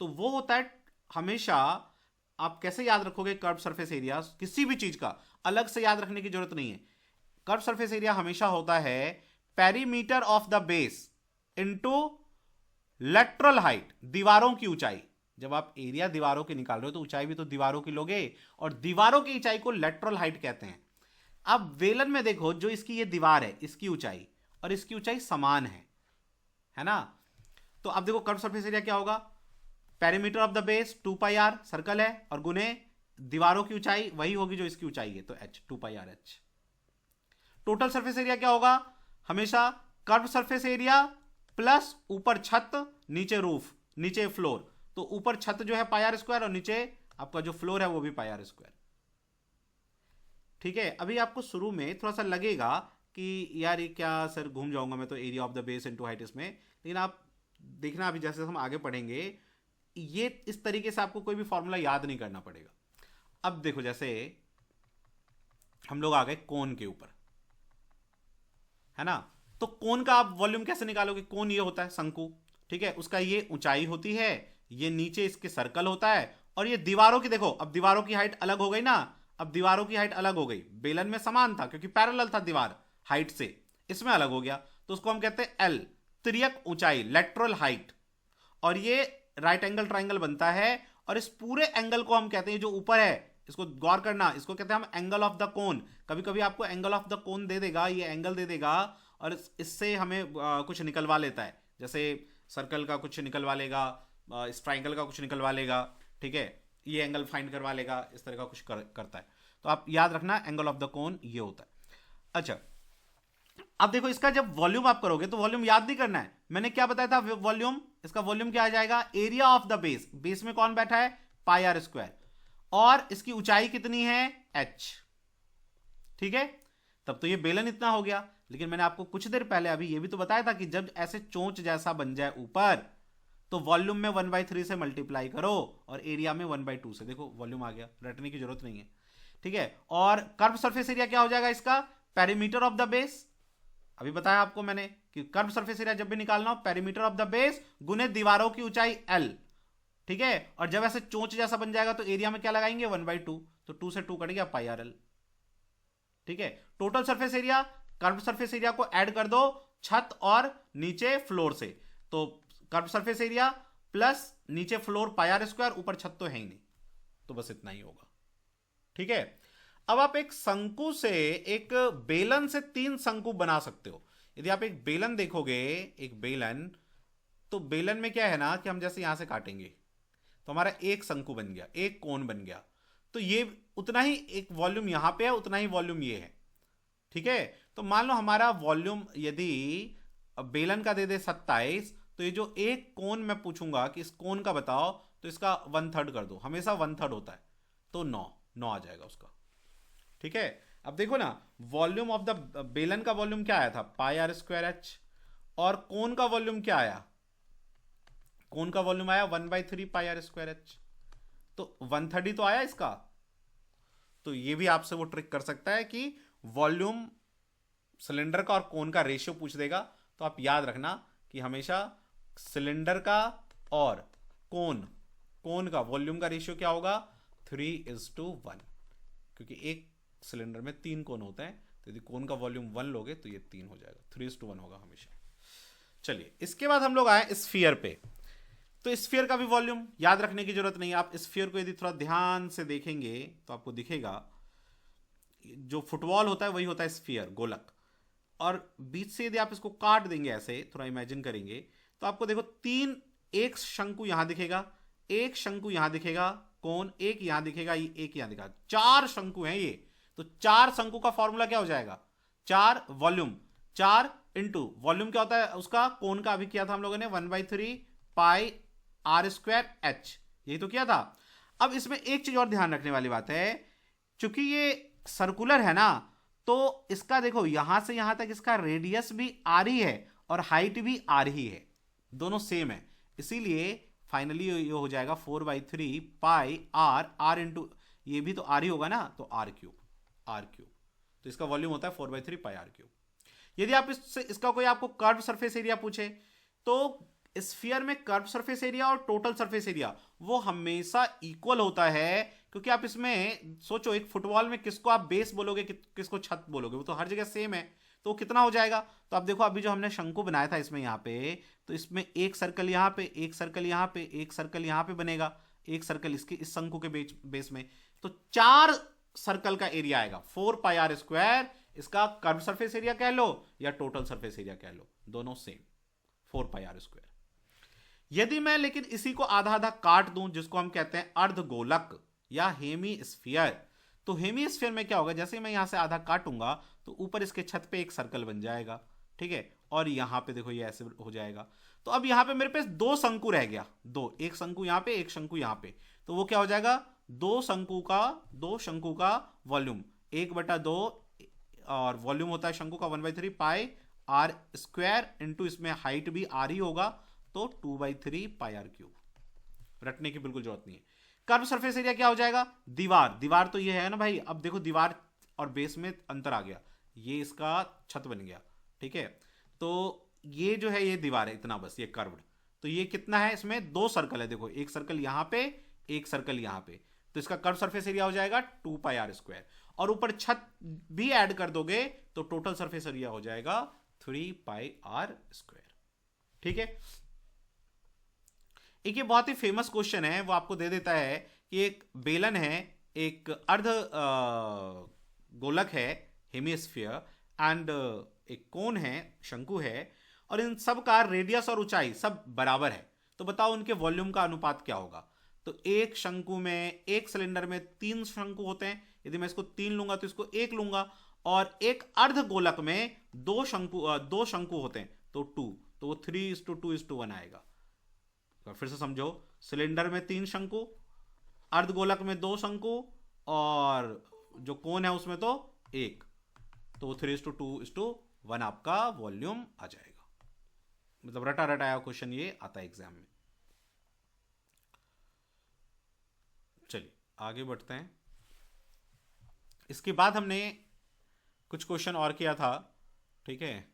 S1: तो वो होता है हमेशा, आप कैसे याद रखोगे कर्व सरफेस एरिया, किसी भी चीज का अलग से याद रखने की जरूरत नहीं है, कर्व सरफेस एरिया हमेशा होता है perimeter of the base into lateral height, दीवारों की ऊंचाई। जब आप एरिया दीवारों की निकाल रहे हो तो ऊंचाई भी तो दीवारों की लोगे, और दीवारों की ऊंचाई को लेटरल हाइट कहते हैं। अब वेलन में देखो, जो इसकी ये दीवार है, इसकी ऊंचाई और इसकी ऊंचाई समान है ना। तो अब देखो कर्व सरफेस एरिया क्या होगा, perimeter of the base 2 pi R, circle है, और गुने दीवारों की ऊंचाई वही होगी जो इसकी ऊंचाई है, तो h 2 pi R h। Total surface area क्या होगा, हमेशा कर्व सरफेस एरिया प्लस ऊपर छत नीचे रूफ नीचे फ्लोर, तो ऊपर छत जो है पाई आर स्क्वायर और नीचे आपका जो फ्लोर है वो भी पाई आर स्क्वायर। ठीक है, अभी आपको शुरू में थोड़ा सा लगेगा कि यार ये क्या सर, घूम जाऊंगा मैं तो area of the base into height इसमें, लेकिन आप देखना अभी जैसे हम आगे पढ़ेंगे ये इस तरीके से आपको कोई भी फॉर्मूला याद नहीं करना पड़ेगा। अब देखो जैसे हम लोग आ गए कोन के ऊपर, है ना, तो कोन का आप वॉल्यूम कैसे निकालोगे, कोन ये होता है शंकु, ठीक है, उसका ये ऊंचाई होती है, ये नीचे इसके सर्कल होता है, और ये दीवारों की, देखो अब दीवारों की हाइट अलग हो गई ना, अब दीवारों की हाइट अलग हो गई, बेलन में समान था क्योंकि पैरेलल था दीवार हाइट से, इसमें अलग हो गया, तो उसको हम कहते हैं एल, तिर्यक ऊंचाई, लेटरल हाइट, और ये राइट एंगल ट्राइंगल बनता है, और इस पूरे एंगल को हम कहते हैं जो ऊपर है, इसको गौर करना, इसको कहते हैं हम एंगल ऑफ द कोन। कभी कभी आपको एंगल ऑफ द कोन दे देगा, ये एंगल दे देगा, और इससे हमें कुछ निकलवा लेता है, जैसे सर्कल का कुछ निकलवा लेगा, इस ट्राइंगल का कुछ निकलवा लेगा, ठीक है, ये एंगल फाइंड करवा लेगा, इस तरह का कुछ करता है। तो आप याद रखना एंगल ऑफ द कोन ये होता है। अच्छा, अब देखो इसका जब वॉल्यूम आप करोगे तो वॉल्यूम याद नहीं करना है, मैंने क्या बताया था वॉल्यूम, इसका वॉल्यूम क्या आ जाएगा, area of the base, base में कौन बैठा है, पाई आर स्क्वायर, और इसकी ऊंचाई कितनी है, h, ठीक है, तब तो ये बेलन इतना हो गया। लेकिन मैंने आपको कुछ देर पहले अभी ये भी तो बताया था कि जब ऐसे चोंच जैसा बन जाए ऊपर, तो वॉल्यूम में 1/3 से मल्टीप्लाई करो और एरिया में 1/2 से, देखो वॉल्यूम आ गया, रटने की जरूरत नहीं है, ठीक है। और कर्व सरफेस एरिया क्या हो जाएगा इसका, पेरीमीटर ऑफ द बेस, अभी बताया आपको मैंने कि कर्व सरफेस एरिया जब भी निकालना हो, पेरीमीटर ऑफ द बेस गुने दीवारों की ऊंचाई l, ठीक है, और जब ऐसे चोंच जैसा बन जाएगा तो एरिया में क्या लगाएंगे, 1/2, तो 2 से 2 कट गया, पाई आर एल, ठीक है। Total surface area, curve surface area को ऐड कर दो छत और नीचे फ्लोर से, तो कर्व सरफेस एरिया प्लस नीचे फ्लोर पाई आर स्क्वायर, ऊपर छत तो है ही नहीं, तो बस इतना ही होगा, ठीक है। अब आप एक शंकु से, एक बेलन से 3 शंकु बना सकते हो। यदि आप एक बेलन देखोगे, एक बेलन, तो बेलन में क्या है ना कि हम जैसे यहां से काटेंगे तो हमारा एक शंकु बन गया, एक कोन बन गया, तो ये उतना ही एक वॉल्यूम यहां पे है, उतना ही वॉल्यूम ये है, ठीक है। तो मान लो हमारा वॉल्यूम यदि बेलन का दे दे 27, तो ये जो एक कोन मैं पूछूंगा कि इस कोन का बताओ, तो इसका 1/3 कर दो, हमेशा 1/3 होता है, तो 9 आ जाएगा उसका, ठीक है। अब देखो ना, वॉल्यूम ऑफ द बेलन का वॉल्यूम क्या आया था, पाई आर स्क्वायर h, और कोन का वॉल्यूम क्या आया, कोन का वॉल्यूम आया 1/3 पाई आर स्क्वायर h, तो 1/3 तो आया इसका। तो ये भी आपसे वो ट्रिक कर सकता है कि वॉल्यूम सिलेंडर का और कोन का रेशियो पूछ देगा, तो आप याद रखना कि हमेशा सिलेंडर का और कोन का वॉल्यूम का रेशियो क्या होगा, 3:1, क्योंकि एक सिलेंडर में 3 कोन होते हैं, तो यदि कोन का वॉल्यूम 1 लोगे तो ये 3 हो जाएगा, 3:1 होगा हमेशा। चलिए, इसके बाद हम लोग आए स्फीयर पे, तो स्फीयर का भी वॉल्यूम याद रखने की जरूरत नहीं है। आप स्फीयर को यदि थोड़ा ध्यान से देखेंगे तो आपको दिखेगा जो फुटबॉल होता है वही होता है स्फीयर, गोलक, और बीच से यदि आप इसको काट देंगे, ऐसे थोड़ा इमेजिन करेंगे, तो आपको देखो 3, एक शंकु यहां दिखेगा, एक शंकु यहां दिखेगा, कोन एक यहां दिखेगा, एक यहां दिखेगा, 4 शंकु हैं ये। तो 4 शंकु का फॉर्मूला क्या हो जाएगा, 4 वॉल्यूम, 4 इंटू वॉल्यूम क्या होता है उसका, कोन का अभी किया था हम लोगों ने 1/3 पाई आर स्क्वायर h, यही तो किया था। अब इसमें एक चीज और ध्यान रखने वाली बात है, चूंकि ये सर्कुलर है ना, तो इसका देखो यहां से यहां तक इसका रेडियस भी आर ही है और हाइट भी आर ही है, दोनों सेम है, इसीलिए फाइनली ये हो जाएगा 4/3 पाई आर इंटू ये भी तो आर ही होगा ना, तो आर क्यूब, तो इसका वॉल्यूम होता है 4/3 पाई आर क्यूब। यदि आप इसका कोई आपको कर्व सरफेस एरिया पूछे, तो स्फीयर में कर्व सरफेस एरिया और टोटल सरफेस एरिया वो हमेशा इक्वल होता है, क्योंकि आप इसमें सोचो, एक फुटबॉल में किसको आप बेस बोलोगे, किसको छत बोलोगे, वो तो हर जगह सेम है, तो कितना हो जाएगा? तो अब देखो, अभी जो हमने शंकु बनाया था इसमें यहाँ पे, तो इसमें एक सर्कल यहाँ पे, एक सर्कल यहाँ पे, एक सर्कल यहाँ पे बनेगा, एक सर्कल इसके इस शंकु के बेस में, तो 4 सर्कल का एरिया आएगा 4πr²। इसका कर्व सरफेस एरिया कह लो या टोटल सरफेस एरिया कह लो, दोनों सेम 4πr²। यदि मैं लेकिन इसी को आधा आधा काट दूं, जिसको हम कहते हैं अर्धगोलक या हेमीस्फीयर, तो हेमीस्फीयर में क्या होगा, जैसे मैं यहां से आधा काटूंगा तो ऊपर इसके छत पे एक सर्कल बन जाएगा, ठीक है, और यहां पे देखो ये ऐसे हो जाएगा। तो अब यहां पे मेरे पास 2 शंकु रह गया, एक शंकु यहां पे, एक शंकु यहां पे, तो वो क्या हो जाएगा, 2 शंकु का वॉल्यूम 1/2, और वॉल्यूम होता है शंकु का 1/3 पाई आर स्क्वायर इंटू इसमें हाइट भी आर ही होगा, तो 2/3 πr³। रटने की बिल्कुल जरूरत नहीं है। कर्व सरफेस एरिया क्या हो जाएगा, दीवार तो ये है ना भाई, अब देखो दीवार और बेस में अंतर आ गया, ये इसका छत बन गया, ठीक है, तो ये जो है ये दीवार है इतना, बस ये कर्व्ड, तो ये कितना है, इसमें 2 सर्कल है, देखो एक सर्कल यहां पे, एक सर्कल यहां पे, तो इसका कर्व सरफेस एरिया हो जाएगा 2πr², और ऊपर छत भी ऐड कर दोगे तो टोटल सरफेस एरिया हो जाएगा 3πr²। ठीक है, एक ये बहुत ही फेमस क्वेश्चन है, वो आपको दे देता है कि एक बेलन है, एक अर्ध गोलक है हेमिस्फीयर, एंड एक कोन है, शंकु है, और इन सब का रेडियस और ऊंचाई सब बराबर है, तो बताओ उनके वॉल्यूम का अनुपात क्या होगा। तो एक शंकु में, एक सिलेंडर में 3 शंकु होते हैं, यदि मैं इसको 3 लूंगा तो इसको 1 लूंगा, और एक अर्ध गोलक में 2 शंकु होते हैं तो 2, तो वो 3:2:1 आएगा। तो फिर से समझो, सिलेंडर में 3 शंकु, अर्धगोलक में 2 शंकु, और जो कोन है उसमें तो 1, तो 3:2:1 आपका वॉल्यूम आ जाएगा। मतलब रटा रटाया क्वेश्चन ये आता है एग्जाम में। चलिए आगे बढ़ते हैं। इसके बाद हमने कुछ क्वेश्चन और किया था, ठीक है,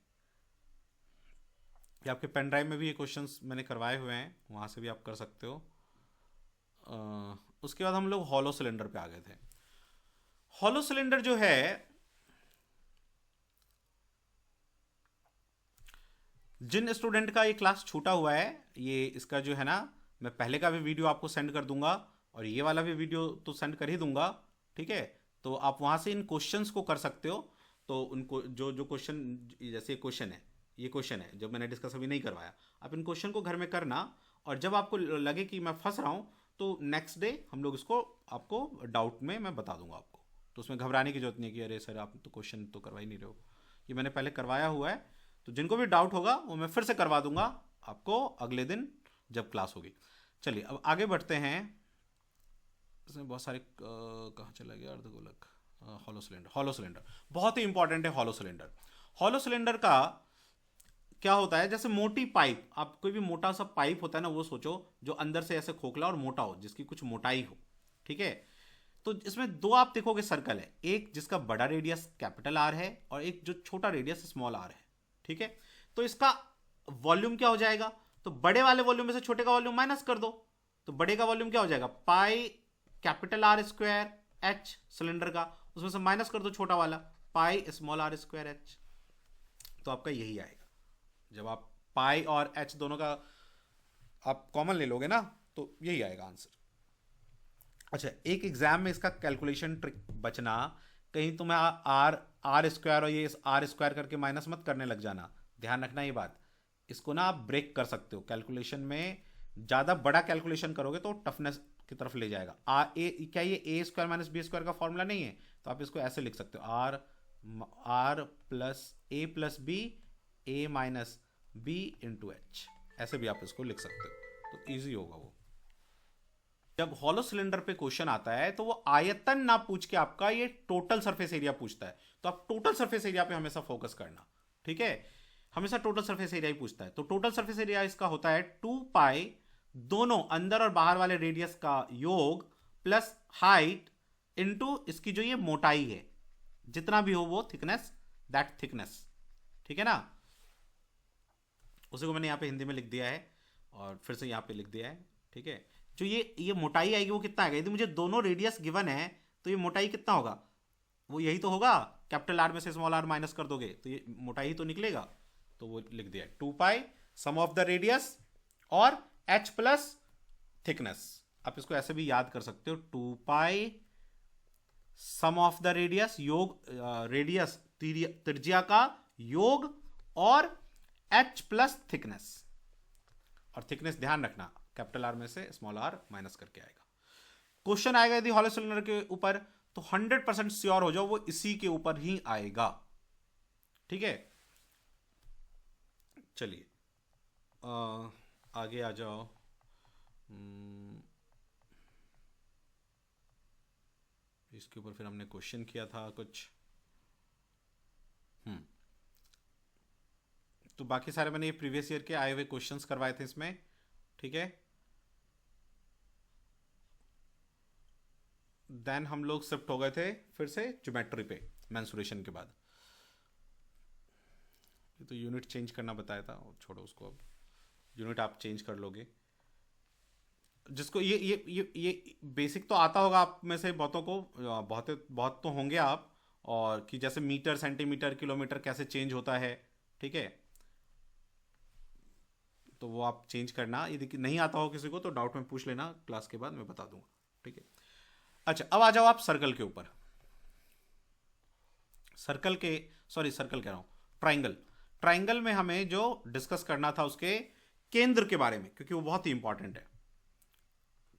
S1: ये आपके पेन ड्राइव में भी ये क्वेश्चंस मैंने करवाए हुए हैं, वहाँ से भी आप कर सकते हो। उसके बाद हम लोग हॉलो सिलेंडर पे आ गए थे। हॉलो सिलेंडर जो है, जिन स्टूडेंट का ये क्लास छूटा हुआ है, ये इसका जो है ना, मैं पहले का भी वीडियो आपको सेंड कर दूंगा, और ये वाला भी वीडियो तो सेंड कर ही दूंगा, ठीक है, तो आप वहाँ से इन क्वेश्चंस को कर सकते हो। तो उनको जो क्वेश्चन, जैसे क्वेश्चन है, ये क्वेश्चन है जो मैंने डिस्कस अभी नहीं करवाया, आप इन क्वेश्चन को घर में करना, और जब आपको लगे कि मैं फंस रहा हूँ तो नेक्स्ट डे हम लोग इसको आपको डाउट में मैं बता दूंगा आपको, तो उसमें घबराने की जरूरत नहीं है कि अरे सर आप तो क्वेश्चन तो करवा ही नहीं रहे हो, ये मैंने पहले करवाया हुआ है, तो जिनको भी डाउट होगा वो मैं फिर से करवा दूंगा आपको अगले दिन जब क्लास होगी। चलिए अब आगे बढ़ते हैं। इसमें बहुत सारे कहाँ चला गया, अर्धगोलक, हॉलो सिलेंडर बहुत ही इंपॉर्टेंट है। हॉलो सिलेंडर का क्या होता है, जैसे मोटी पाइप, आप कोई भी मोटा सा पाइप होता है ना, वो सोचो जो अंदर से ऐसे खोखला और मोटा हो, जिसकी कुछ मोटाई हो, ठीक है, तो इसमें 2 आप देखोगे सर्कल है, एक जिसका बड़ा रेडियस कैपिटल आर है और एक जो छोटा रेडियस स्मॉल आर है, ठीक है, तो इसका वॉल्यूम क्या हो जाएगा, तो बड़े वाले वॉल्यूम में से छोटे का वॉल्यूम माइनस कर दो, तो बड़े का वॉल्यूम क्या हो जाएगा, pi capital R square H cylinder का, उसमें से माइनस कर दो छोटा वाला, pi small R square H, तो आपका यही आएगा। जब आप पाई और एच दोनों का आप कॉमन ले लोगे ना, तो यही आएगा आंसर। अच्छा, एक एग्जाम में इसका कैलकुलेशन ट्रिक बचना, कहीं तुम्हें आर स्क्वायर और ये आर स्क्वायर करके माइनस मत करने लग जाना, ध्यान रखना ये बात, इसको ना आप ब्रेक कर सकते हो कैलकुलेशन में, ज़्यादा बड़ा कैलकुलेशन करोगे तो टफनेस की तरफ ले जाएगा। क्या ये A square minus B square का फॉर्मूला नहीं है, तो आप इसको ऐसे लिख सकते हो, R plus B A minus B into H, ऐसे भी आप इसको लिख सकते हो, तो ईजी होगा वो। जब हॉलो सिलेंडर पे क्वेश्चन आता है तो वो आयतन ना पूछ के आपका ये टोटल सरफेस एरिया पूछता है, तो आप टोटल सरफेस एरिया पे हमेशा फोकस करना, ठीक है, हमेशा टोटल सरफेस एरिया ही पूछता है। तो टोटल सरफेस एरिया इसका होता है 2 पाई दोनों अंदर और बाहर वाले रेडियस का योग प्लस हाइट इंटू इसकी जो ये मोटाई है, जितना भी हो वो थिकनेस, दैट थिकनेस, ठीक है ना, उसी को मैंने यहाँ पे हिंदी में लिख दिया है और फिर से यहाँ पे लिख दिया है, ठीक है। जो ये मोटाई आएगी वो कितना आएगा, यदि मुझे दोनों रेडियस गिवन है तो ये मोटाई कितना होगा, वो यही तो होगा कैपिटल आर में से स्मॉल आर माइनस कर दोगे तो ये मोटाई ही तो निकलेगा, तो वो लिख दिया 2 पाई सम ऑफ द रेडियस और h प्लस थिकनेस। आप इसको ऐसे भी याद कर सकते हो, 2 पाई सम ऑफ द रेडियस, योग रेडियस त्रिज्या का योग, और h प्लस थिकनेस। और थिकनेस ध्यान रखना कैपिटल आर में से स्मॉल आर माइनस करके आएगा। क्वेश्चन आएगा यदि हॉलो सिलेंडर के ऊपर तो 100% श्योर हो जाओ वो इसी के ऊपर ही आएगा। ठीक है, चलिए आगे आ जाओ। इसके ऊपर फिर हमने क्वेश्चन किया था कुछ। तो बाकी सारे मैंने ये प्रीवियस ईयर के आए हुए क्वेश्चंस करवाए थे इसमें। ठीक है, देन हम लोग शिफ्ट हो गए थे फिर से ज्योमेट्री पे मेंसुरेशन के बाद। ये तो यूनिट चेंज करना बताया था, छोड़ो उसको, अब यूनिट आप चेंज कर लोगे। जिसको ये बेसिक तो आता होगा आप में से बहुतों को, बहुत तो होंगे आप, और कि जैसे मीटर सेंटीमीटर किलोमीटर कैसे चेंज होता है। ठीक है, तो वो आप चेंज करना, यदि नहीं आता हो किसी को तो डाउट में पूछ लेना, क्लास के बाद मैं बता दूंगा। ठीक है, अच्छा अब आ जाओ आप सर्कल के ऊपर। सर्कल कह रहा हूं, ट्राइंगल। ट्राइंगल में हमें जो डिस्कस करना था उसके केंद्र के बारे में, क्योंकि वो बहुत ही इंपॉर्टेंट है।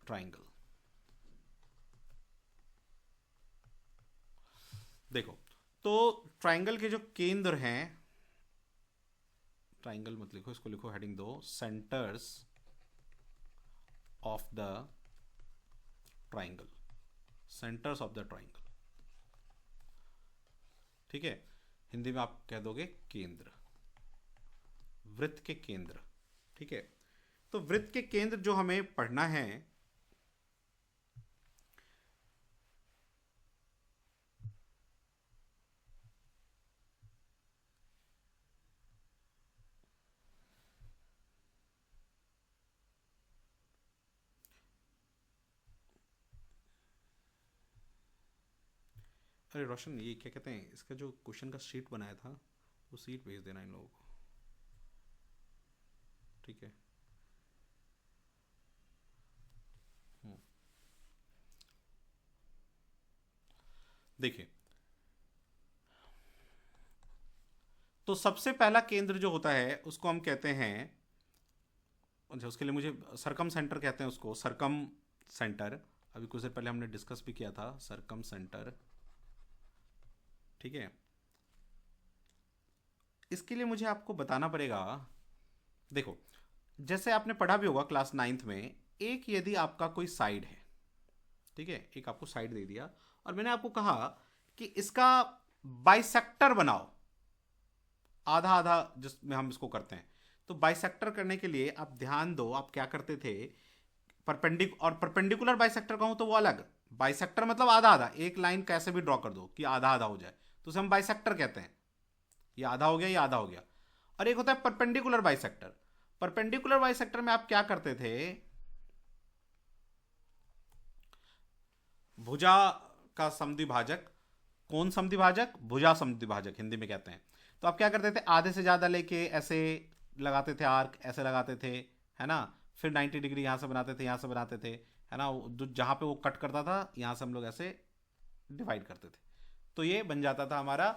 S1: ट्राइंगल देखो, तो ट्राइंगल के जो केंद्र हैं, ट्राइंगल मत लिखो, इसको लिखो हेडिंग दो, centres of the triangle, centres of the triangle. ठीक है, हिंदी में आप कह दोगे केंद्र, वृत्त के केंद्र। ठीक है, तो वृत्त के केंद्र जो हमें पढ़ना है, अरे रोशन ये क्या कहते हैं, इसका जो क्वेश्चन का शीट बनाया था वो शीट भेज देना इन लोगों को। ठीक है, देखिए तो सबसे पहला केंद्र जो होता है उसको हम कहते हैं, अच्छा उसके लिए मुझे सरकम सेंटर कहते हैं उसको, सरकम सेंटर। अभी कुछ देर पहले हमने डिस्कस भी किया था सरकम सेंटर। ठीक है, इसके लिए मुझे आपको बताना पड़ेगा, देखो जैसे आपने पढ़ा भी होगा क्लास 9th में, एक यदि आपका कोई साइड है, ठीक है, एक आपको साइड दे दिया और मैंने आपको कहा कि इसका बाइसेक्टर बनाओ, आधा आधा जिसमें हम इसको करते हैं। तो बाइसेक्टर करने के लिए आप ध्यान दो, आप क्या करते थे, परपेंडिकुलर बाइसेक्टर कहूं तो वो अलग, बाइसेक्टर मतलब आधा आधा, एक लाइन कैसे भी ड्रॉ कर दो कि आधा आधा हो जाए, तो उसे हम बाइसेक्टर कहते हैं। ये आधा हो गया, ये आधा हो गया। और एक होता है परपेंडिकुलर बाइसेक्टर। परपेंडिकुलर बाइसेक्टर में आप क्या करते थे, भुजा का समद्विभाजक, कौन समद्विभाजक, भुजा समद्विभाजक हिंदी में कहते हैं। तो आप क्या करते थे, आधे से ज्यादा लेके ऐसे लगाते थे, आर्क ऐसे लगाते थे, है ना, फिर 90 डिग्री यहां से बनाते थे, यहां से बनाते थे, है ना, जहां पे वो कट करता था यहां से हम लोग ऐसे डिवाइड करते थे, तो ये बन जाता था हमारा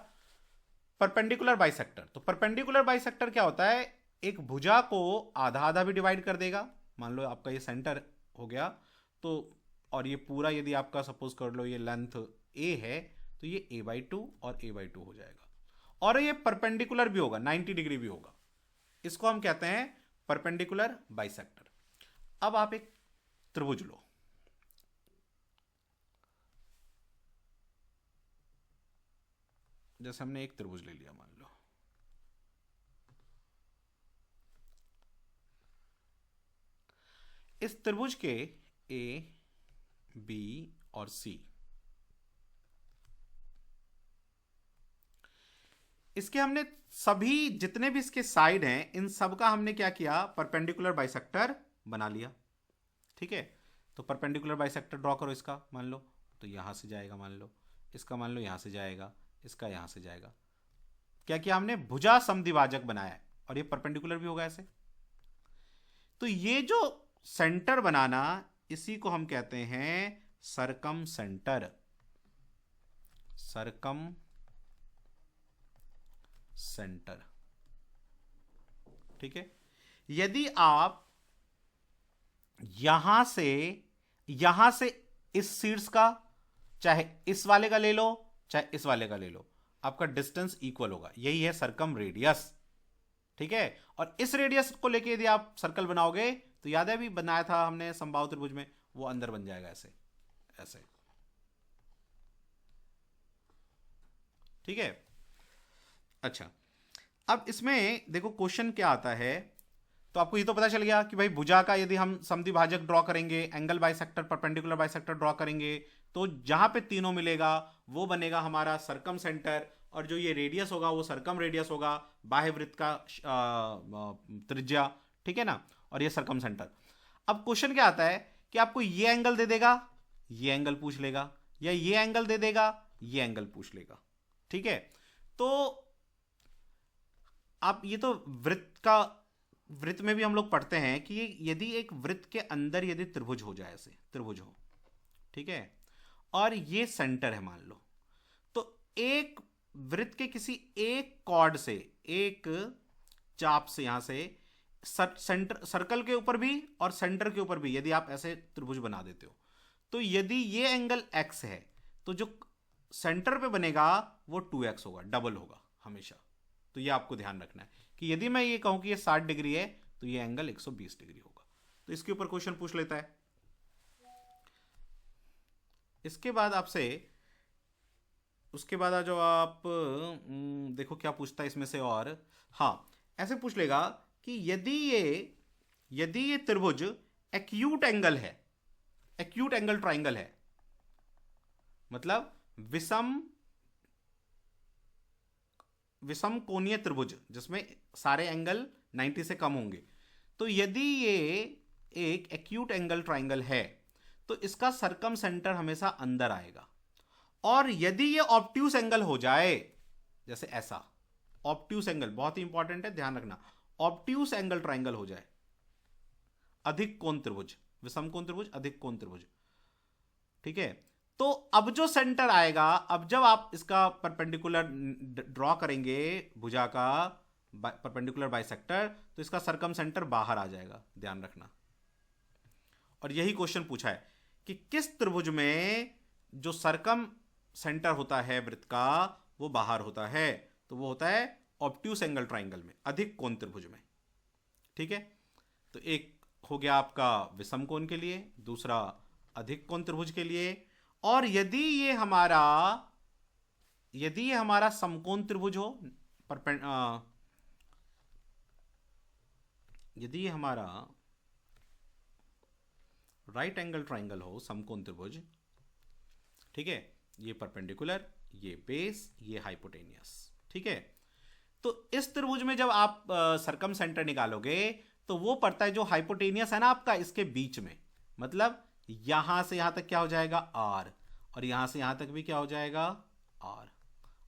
S1: परपेंडिकुलर बाइसेक्टर। तो परपेंडिकुलर बाइसेक्टर क्या होता है, एक भुजा को आधा आधा भी डिवाइड कर देगा। मान लो आपका ये सेंटर हो गया, तो और ये पूरा यदि आपका सपोज कर लो ये लेंथ ए है, तो ये a/2 और a/2 हो जाएगा। और ये परपेंडिकुलर भी होगा, 90 डिग्री भी होगा। इसको हम कहते हैं परपेंडिकुलर बाइसेक्टर। अब आप एक त्रिभुज लो, जैसे हमने एक त्रिभुज ले लिया, मान लो इस त्रिभुज के ए बी और सी, इसके हमने सभी जितने भी इसके साइड हैं इन सब का हमने क्या किया, परपेंडिकुलर बाइसेक्टर बना लिया। ठीक है, तो परपेंडिकुलर बाइसेक्टर ड्रॉ करो इसका, मान लो तो यहां से जाएगा, मान लो इसका, मान लो यहां से जाएगा, इसका यहां से जाएगा। क्या किया हमने, भुजा समद्विभाजक बनाया है, और ये परपेंडिकुलर भी होगा ऐसे। तो ये जो सेंटर बनाना, इसी को हम कहते हैं सरकम सेंटर। सरकम सेंटर, ठीक है। यदि आप यहां से इस शीर्ष का, चाहे इस वाले का ले लो चाहे इस वाले का ले लो, आपका डिस्टेंस इक्वल होगा। यही है सरकम रेडियस, ठीक है। और इस रेडियस को लेके यदि आप सर्कल बनाओगे तो याद है अभी बनाया था हमने समबाहु त्रिभुज में, वो अंदर बन जाएगा ऐसे ऐसे, ठीक है। अच्छा, अब इसमें देखो क्वेश्चन क्या आता है। तो आपको ये तो पता चल गया कि भाई भुजा का यदि हम समद्विभाजक ड्रॉ करेंगे, angle bisector, perpendicular bisector draw करेंगे, तो जहां पे तीनों मिलेगा वो बनेगा हमारा सरकम सेंटर, और जो ये रेडियस होगा वो सरकम रेडियस होगा, बाह्य वृत्त का त्रिज्या, ठीक है ना, और ये सरकम सेंटर। अब क्वेश्चन क्या आता है कि आपको ये एंगल दे देगा, ये एंगल पूछ लेगा, या ये एंगल दे देगा, ये एंगल पूछ लेगा, ठीक है। तो आप ये तो वृत्त में भी हम लोग पढ़ते हैं कि यदि एक वृत्त के अंदर यदि त्रिभुज हो जाए, ऐसे त्रिभुज हो, ठीक है, और ये सेंटर है मान लो, तो एक वृत्त के किसी एक कॉर्ड से, एक चाप से, यहां से सेंटर, सर्कल के ऊपर भी और सेंटर के ऊपर भी यदि आप ऐसे त्रिभुज बना देते हो, तो यदि ये एंगल x है तो जो सेंटर पे बनेगा वो 2x होगा, डबल होगा हमेशा। तो ये आपको ध्यान रखना है कि यदि मैं ये कहूं कि ये 60 डिग्री है तो ये एंगल 120 डिग्री होगा। तो इसके ऊपर क्वेश्चन पूछ लेता है। इसके बाद आपसे, उसके बाद आ जाओ आप, देखो क्या पूछता है इसमें से। और हाँ, ऐसे पूछ लेगा कि यदि ये त्रिभुज एक्यूट एंगल है, एक्यूट एंगल ट्राइंगल है, मतलब विषम कोणीय त्रिभुज जिसमें सारे एंगल 90 से कम होंगे, तो यदि ये एक एक्यूट एंगल ट्राइंगल है तो इसका सरकम सेंटर हमेशा अंदर आएगा। और यदि ये ऑब्ट्यूस एंगल हो जाए, जैसे ऐसा ऑब्ट्यूस एंगल बहुत ही इंपॉर्टेंट है, ध्यान रखना, ऑब्ट्यूस एंगल ट्राइंगल हो जाए, अधिक कोण त्रिभुज, विषम कोण त्रिभुज, अधिक कोण त्रिभुज, ठीक है, तो अब जो सेंटर आएगा, अब जब आप इसका परपेंडिकुलर ड्रॉ करेंगे भुजा का परपेंडिकुलर बाइसेक्टर, तो इसका सरकम सेंटर बाहर आ जाएगा, ध्यान रखना। और यही क्वेश्चन पूछा है कि किस त्रिभुज में जो सरकम सेंटर होता है वृत्त का वो बाहर होता है, तो वो होता है ऑब्ट्यूस एंगल ट्राइंगल में, अधिक कोण त्रिभुज में, ठीक है। तो एक हो गया आपका विषम कोण के लिए, दूसरा अधिक कोण त्रिभुज के लिए। और यदि ये हमारा समकोण त्रिभुज हो, यदि ये हमारा राइट एंगल ट्राइंगल हो, समकोण त्रिभुज, ठीक है, ये परपेंडिकुलर, ये बेस, ये हाइपोटेनियस, ठीक है। तो इस त्रिभुज में जब आप सरकम सेंटर निकालोगे तो वो पड़ता है जो हाइपोटेनियस है ना आपका, इसके बीच में, मतलब यहां से यहां तक क्या हो जाएगा r, और यहां से यहां तक भी क्या हो जाएगा r,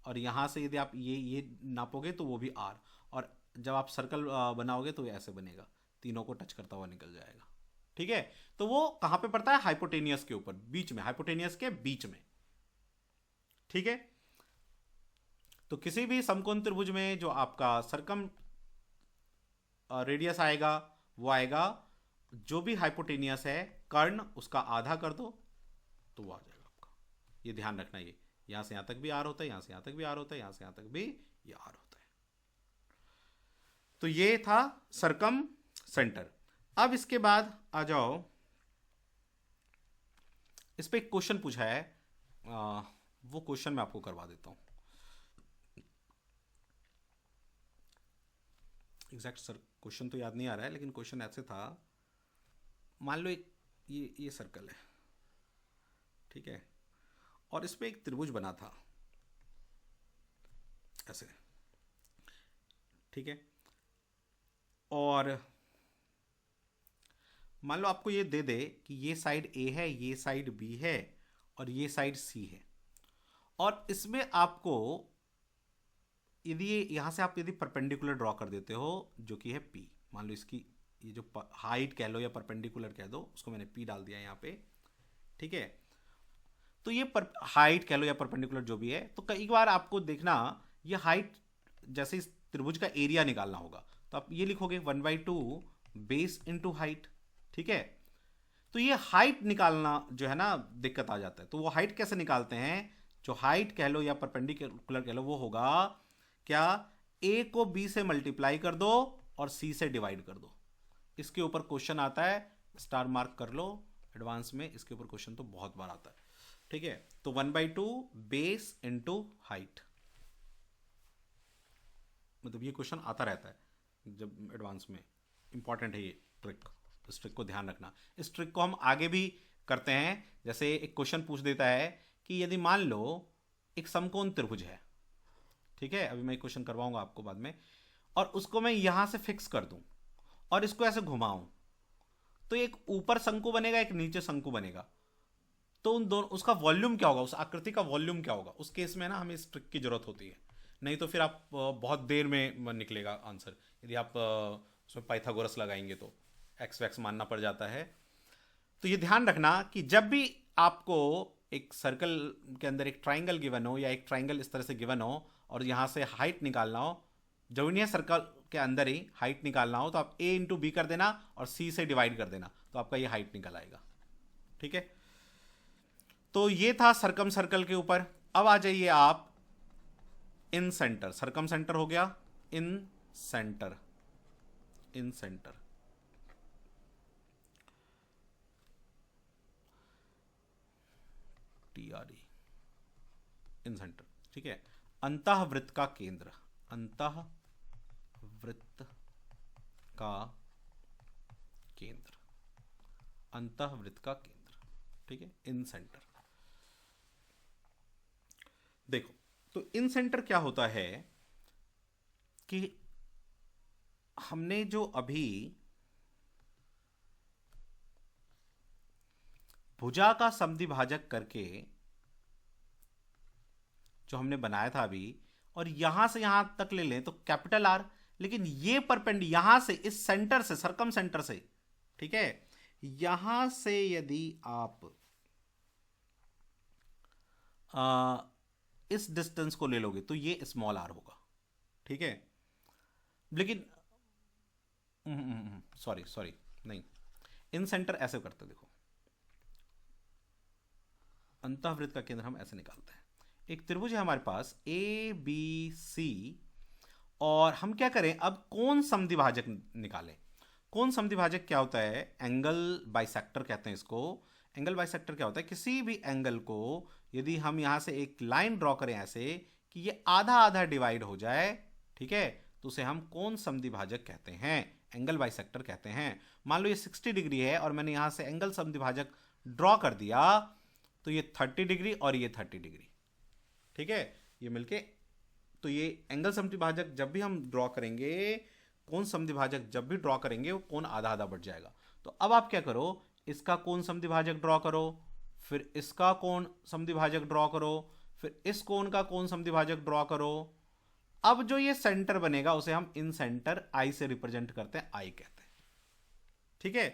S1: और यहां से यदि आप ये नापोगे तो वो भी r, और जब आप सर्कल बनाओगे तो ऐसे बनेगा, तीनों को टच करता हुआ निकल जाएगा, ठीक है। तो वो कहां पे पड़ता है, हाइपोटेनियस के ऊपर, बीच में, हाइपोटेनियस के बीच में, ठीक है। तो किसी भी समकोण त्रिभुज में जो आपका सरकम रेडियस आएगा वो आएगा, जो भी हाइपोटेनियस है कर्ण उसका आधा कर दो तो वो आ जाएगा आपका। ये ध्यान रखना, ये यहां से यहां तक भी आर होता है, यहां से यहां तक भी आर होता है, यहां से यहां तक भी ये आर होता है। तो ये था सरकम सेंटर। अब इसके बाद आ जाओ, इस पे एक क्वेश्चन पूछा है, वो क्वेश्चन मैं आपको करवा देता हूं। एग्जैक्ट सर क्वेश्चन तो याद नहीं आ रहा है, लेकिन क्वेश्चन ऐसे था, मान लो एक ये सर्कल है, ठीक है, और इस पे एक त्रिभुज बना था ऐसे, ठीक है, और मान लो आपको ये दे कि ये साइड A है, ये साइड B है, और ये साइड C है, और इसमें आपको यदि यहाँ से आप यदि परपेंडिकुलर ड्रॉ कर देते हो जो कि है पी, मान लो इसकी ये जो हाइट कह लो या परपेंडिकुलर कह दो, उसको मैंने पी डाल दिया यहाँ पे, ठीक है। तो ये हाइट कह लो या परपेंडिकुलर जो भी है, तो कई बार आपको देखना ये हाइट जैसे इस त्रिभुज का एरिया निकालना होगा, तो आप ये लिखोगे 1/2 बेस इंटू हाइट, ठीक है। तो ये हाइट निकालना जो है ना दिक्कत आ जाता है। तो वो हाइट कैसे निकालते हैं, जो हाइट कह लो या परपेंडिकुलर कह लो वो होगा क्या, ए को बी से मल्टीप्लाई कर दो और सी से डिवाइड कर दो। इसके ऊपर क्वेश्चन आता है, स्टार मार्क कर लो एडवांस में, इसके ऊपर क्वेश्चन तो बहुत बार आता है, ठीक है। तो 1/2 बेस इंटू हाइट, मतलब ये क्वेश्चन आता रहता है जब एडवांस में, इंपॉर्टेंट है ये ट्रिक, इस ट्रिक को ध्यान रखना। इस ट्रिक को हम आगे भी करते हैं, जैसे एक क्वेश्चन पूछ देता है कि यदि मान लो एक समकोण त्रिभुज है, ठीक है, अभी मैं क्वेश्चन करवाऊंगा आपको बाद में, और उसको मैं यहां से फिक्स कर दूं और इसको ऐसे घुमाऊं, तो एक ऊपर शंकु बनेगा एक नीचे शंकु बनेगा, तो उन दोनों उसका वॉल्यूम क्या होगा, उस आकृति का वॉल्यूम क्या होगा, उस केस में ना हमें इस ट्रिक की जरूरत होती है, नहीं तो फिर आप बहुत देर में निकलेगा आंसर, यदि आप उसमें पाइथागोरस लगाएंगे तो एक्स वैक्स मानना पड़ जाता है। तो ये ध्यान रखना कि जब भी आपको एक सर्कल के अंदर एक ट्राइंगल गिवन हो या एक ट्राइंगल इस तरह से गिवन हो और यहाँ से हाइट निकालना हो, जब इन्हें सर्कल के अंदर ही हाइट निकालना हो, तो आप a इंटू बी कर देना और c से डिवाइड कर देना, तो आपका ये हाइट निकल आएगा, ठीक है। तो ये था सरकम सर्कल के ऊपर। अब आ जाइए आप इन सेंटर, सरकम सेंटर हो गया, इन सेंटर, इन सेंटर, TRE, इन सेंटर, ठीक है। अंतःवृत्त का केंद्र, अंतःवृत्त का केंद्र, अंतःवृत्त का केंद्र, ठीक है, इन सेंटर। देखो तो इन सेंटर क्या होता है कि हमने जो अभी भुजा का समद्विभाजक करके जो हमने बनाया था अभी, और यहां से यहां तक ले लें तो कैपिटल आर, लेकिन ये यहां से इस सेंटर से, सरकम सेंटर से, ठीक है, यहां से यदि आप इस डिस्टेंस को ले लोगे तो ये स्मॉल आर होगा, ठीक है। लेकिन सॉरी सॉरी नहीं, इन सेंटर ऐसे करते, देखो अंतःवृत्त का केंद्र हम ऐसे निकालते हैं। एक त्रिभुज है हमारे पास ABC, और हम क्या करें अब, कोण समद्विभाजक निकालें। कोण समद्विभाजक क्या होता है, एंगल बाइसेक्टर कहते हैं इसको। एंगल बाइसेक्टर क्या होता है, किसी भी एंगल को यदि हम यहां से एक लाइन ड्रॉ करें ऐसे कि ये आधा आधा डिवाइड हो जाए, ठीक है, तो उसे हम कोण समद्विभाजक कहते हैं, एंगल बाइसेक्टर कहते हैं। मान लो ये 60 डिग्री है और मैंने यहां से एंगल समद्विभाजक ड्रॉ कर दिया, तो ये 30 डिग्री और ये 30 डिग्री, ठीक है, ये मिलके, तो ये एंगल समद्विभाजक जब भी हम ड्रॉ करेंगे, कोण समद्विभाजक जब भी ड्रॉ करेंगे, वो कोण आधा आधा बढ़ जाएगा। तो अब आप क्या करो, इसका कोण समद्विभाजक ड्रॉ करो, फिर इसका कोण समद्विभाजक ड्रॉ करो, फिर इस कोण का कोण समद्विभाजक ड्रॉ करो। अब जो ये सेंटर बनेगा उसे हम इन सेंटर आई से रिप्रेजेंट करते हैं, आई कहते हैं, ठीक है।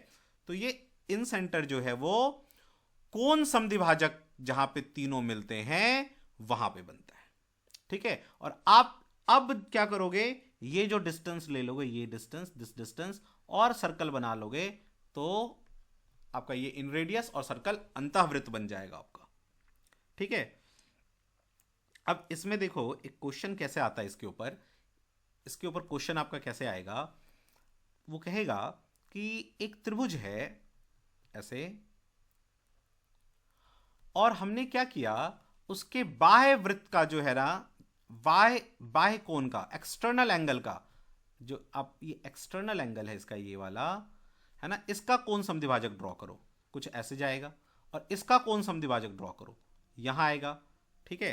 S1: तो ये इन सेंटर जो है वो कोण समद्विभाजक जहां पे तीनों मिलते हैं वहां पे बनता है, ठीक है। और आप अब क्या करोगे, ये जो डिस्टेंस ले लोगे, ये डिस्टेंस, दिस डिस्टेंस, और सर्कल बना लोगे, तो आपका ये इन रेडियस और सर्कल अंतःवृत्त बन जाएगा आपका, ठीक है। अब इसमें देखो एक क्वेश्चन कैसे आता है इसके ऊपर, इसके ऊपर क्वेश्चन आपका कैसे आएगा, वो कहेगा कि एक त्रिभुज है ऐसे, और हमने क्या किया, उसके बाह्य वृत्त का जो है ना, बाह्य कोण का, एक्सटर्नल एंगल का, जो आप ये एक्सटर्नल एंगल है इसका, ये वाला है ना, इसका कोण समद्विभाजक ड्रॉ करो, कुछ ऐसे जाएगा, और इसका कोण समद्विभाजक ड्रॉ करो, यहां आएगा, ठीक है।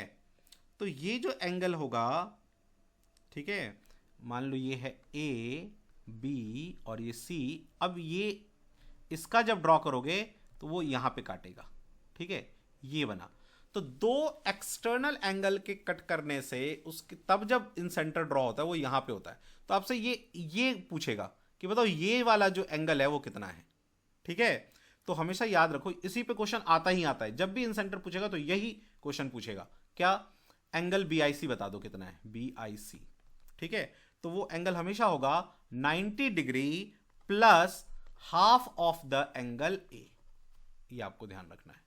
S1: तो ये जो एंगल होगा, ठीक है, मान लो ये है A B और ये C, अब ये इसका जब ड्रॉ करोगे तो वो यहां पे काटेगा, ठीक है, ये बना। तो दो एक्सटर्नल एंगल के कट करने से उसके तब जब इन सेंटर ड्रॉ होता है वो यहां पे होता है। तो आपसे ये पूछेगा कि बताओ ये वाला जो एंगल है वो कितना है। ठीक है, तो हमेशा याद रखो इसी पे क्वेश्चन आता ही आता है। जब भी इन सेंटर पूछेगा तो यही क्वेश्चन पूछेगा, क्या एंगल BIC बता दो कितना है, BIC। ठीक है, तो वो एंगल हमेशा होगा 90 degree plus half of the angle A. ये आपको ध्यान रखना है,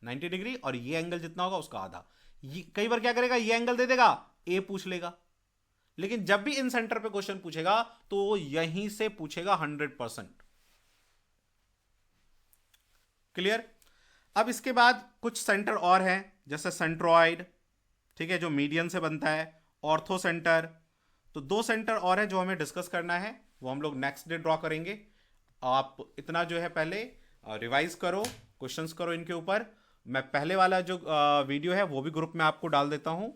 S1: 90 डिग्री और ये एंगल जितना होगा उसका आधा। कई बार क्या करेगा, ये एंगल दे देगा, ए पूछ लेगा, लेकिन जब भी इन सेंटर पे क्वेश्चन पूछेगा तो वो यहीं से पूछेगा 100%। क्लियर। अब इसके बाद कुछ सेंटर और हैं, जैसे सेंट्रॉइड, ठीक है, जो मीडियन से बनता है, ऑर्थो सेंटर। तो दो सेंटर और है जो हमें डिस्कस करना है, वो हम लोग नेक्स्ट डे ड्रॉ करेंगे। आप इतना जो है पहले रिवाइज करो, क्वेश्चंस करो इनके ऊपर। मैं पहले वाला जो वीडियो है वो भी ग्रुप में आपको डाल देता हूं,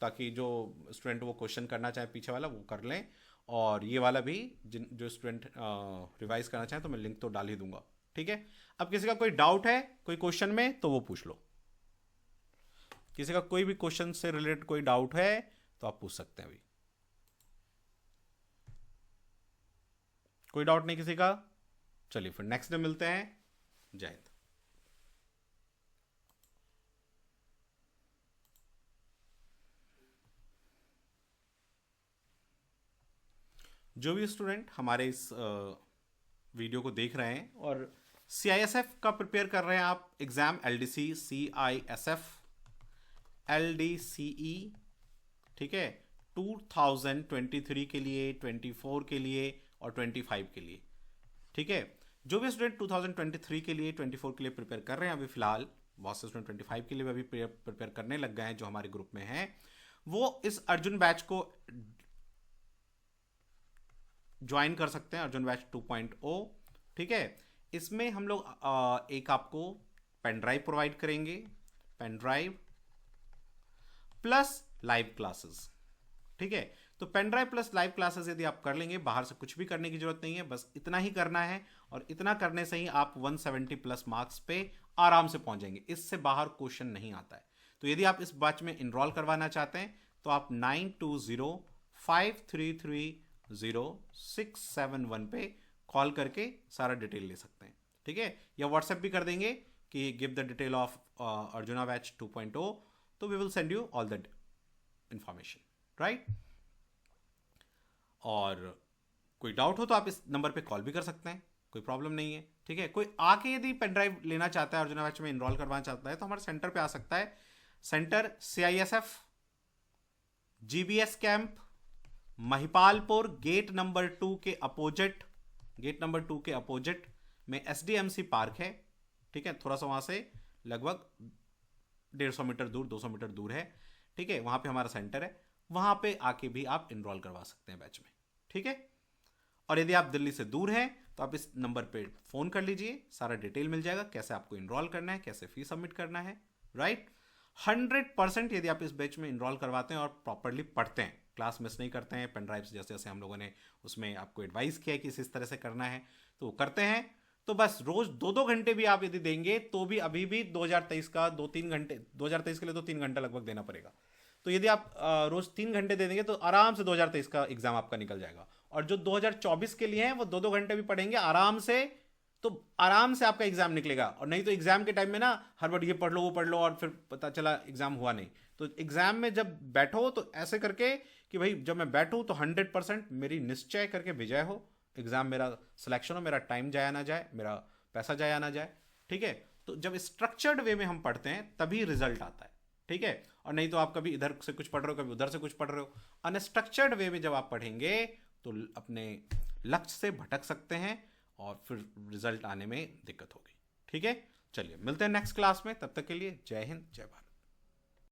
S1: ताकि जो स्टूडेंट वो क्वेश्चन करना चाहे पीछे वाला वो कर लें, और ये वाला भी जो स्टूडेंट रिवाइज करना चाहे तो मैं लिंक तो डाल ही दूंगा। ठीक है, अब किसी का कोई डाउट है कोई क्वेश्चन में तो वो पूछ लो। किसी का कोई भी क्वेश्चन से रिलेटेड कोई डाउट है तो आप पूछ सकते हैं अभी। कोई डाउट नहीं किसी का? चलिए फिर नेक्स्ट डे मिलते हैं। जय हिंद। जो भी स्टूडेंट हमारे इस वीडियो को देख रहे हैं और CISF का प्रिपेयर कर रहे हैं आप एग्जाम, LDC, CISF, LDCE, ठीक है, 2023 के लिए, 24 के लिए और 25 के लिए। ठीक है, जो भी स्टूडेंट 2023 के लिए, 24 के लिए प्रिपेयर कर रहे हैं अभी फिलहाल, बहुत से स्टूडेंट 25 के लिए भी अभी प्रिपेयर करने लग गए हैं जो हमारे ग्रुप में हैं, वो इस अर्जुन बैच को ज्वाइन कर सकते हैं, अर्जुन बैच 2.0। ठीक है, इसमें हम लोग एक आपको पेन ड्राइव प्रोवाइड करेंगे, pen drive plus live classes. ठीक है, तो pen drive plus live classes यदि आप कर लेंगे, बाहर से कुछ भी करने की जरूरत नहीं है, बस इतना ही करना है, और इतना करने से ही आप 170 प्लस मार्क्स पे आराम से पहुंच जाएंगे। इससे बाहर क्वेश्चन नहीं आता है। तो यदि आप इस बैच में इनरोल करवाना चाहते हैं तो आप 9205330671 पे कॉल करके सारा डिटेल ले सकते हैं। ठीक है, या व्हाट्सएप भी कर देंगे कि give the detail of Arjuna batch 2.0, तो we will send you all the information, right. और कोई डाउट हो तो आप इस नंबर पे कॉल भी कर सकते हैं, कोई प्रॉब्लम नहीं है। ठीक है, कोई आके यदि पेन ड्राइव लेना चाहता है, अर्जुना बैच में इनरोल करवाना चाहता है, तो हमारे सेंटर पे आ सकता है। Center CISF GBS camp, Mahipalpur, gate number 2 के अपोजिट में SDMC पार्क है। ठीक है, थोड़ा सा वहां से लगभग 150 मीटर दूर, 200 मीटर दूर है। ठीक है, वहां पे हमारा सेंटर है, वहां पे आके भी आप इनरोल करवा सकते हैं बैच में। ठीक है, और यदि आप दिल्ली से दूर हैं तो आप इस नंबर पे फोन कर लीजिए, सारा डिटेल मिल जाएगा, कैसे आपको इनरोल करना है, कैसे फीस सबमिट करना है, राइट। 100% यदि आप इस बैच में इनरोल करवाते हैं और प्रॉपरली पढ़ते हैं, क्लास मिस नहीं करते हैं, पेन ड्राइव जैसे जैसे हम लोगों ने उसमें आपको एडवाइस किया है कि इस तरह से करना है तो वो करते हैं, तो बस रोज 2-2 घंटे भी आप यदि देंगे तो भी अभी भी 2023 का 2-3 घंटे, 2023 के लिए तो 3 घंटा लगभग देना पड़ेगा। तो यदि आप रोज 3 घंटे दे देंगे तो आराम से 2023 का एग्जाम आपका निकल जाएगा। और जो 2024 के लिए हैं वो 2-2 घंटे भी पढ़ेंगे आराम से, तो आराम से आपका एग्जाम निकलेगा। और नहीं तो एग्जाम के टाइम में ना हर बार ये पढ़ लो वो पढ़ लो और फिर पता चला एग्जाम हुआ नहीं। तो एग्जाम में जब बैठो तो ऐसे करके कि भाई जब मैं बैठूं तो 100% मेरी निश्चय करके विजय हो, एग्जाम मेरा सिलेक्शन हो, मेरा टाइम जाया ना जाए, मेरा पैसा जाया ना जाए। ठीक है, तो जब स्ट्रक्चर्ड वे में हम पढ़ते हैं तभी रिजल्ट आता है। ठीक है, और नहीं तो आप कभी इधर से कुछ पढ़ रहे हो, कभी उधर से कुछ पढ़ रहे हो। अनस्ट्रक्चर्ड वे में जब आप पढ़ेंगे तो अपने लक्ष्य से भटक सकते हैं और फिर रिजल्ट आने में दिक्कत होगी। ठीक है, चलिए मिलते हैं नेक्स्ट क्लास में, तब तक के लिए जय हिंद, जय भारत।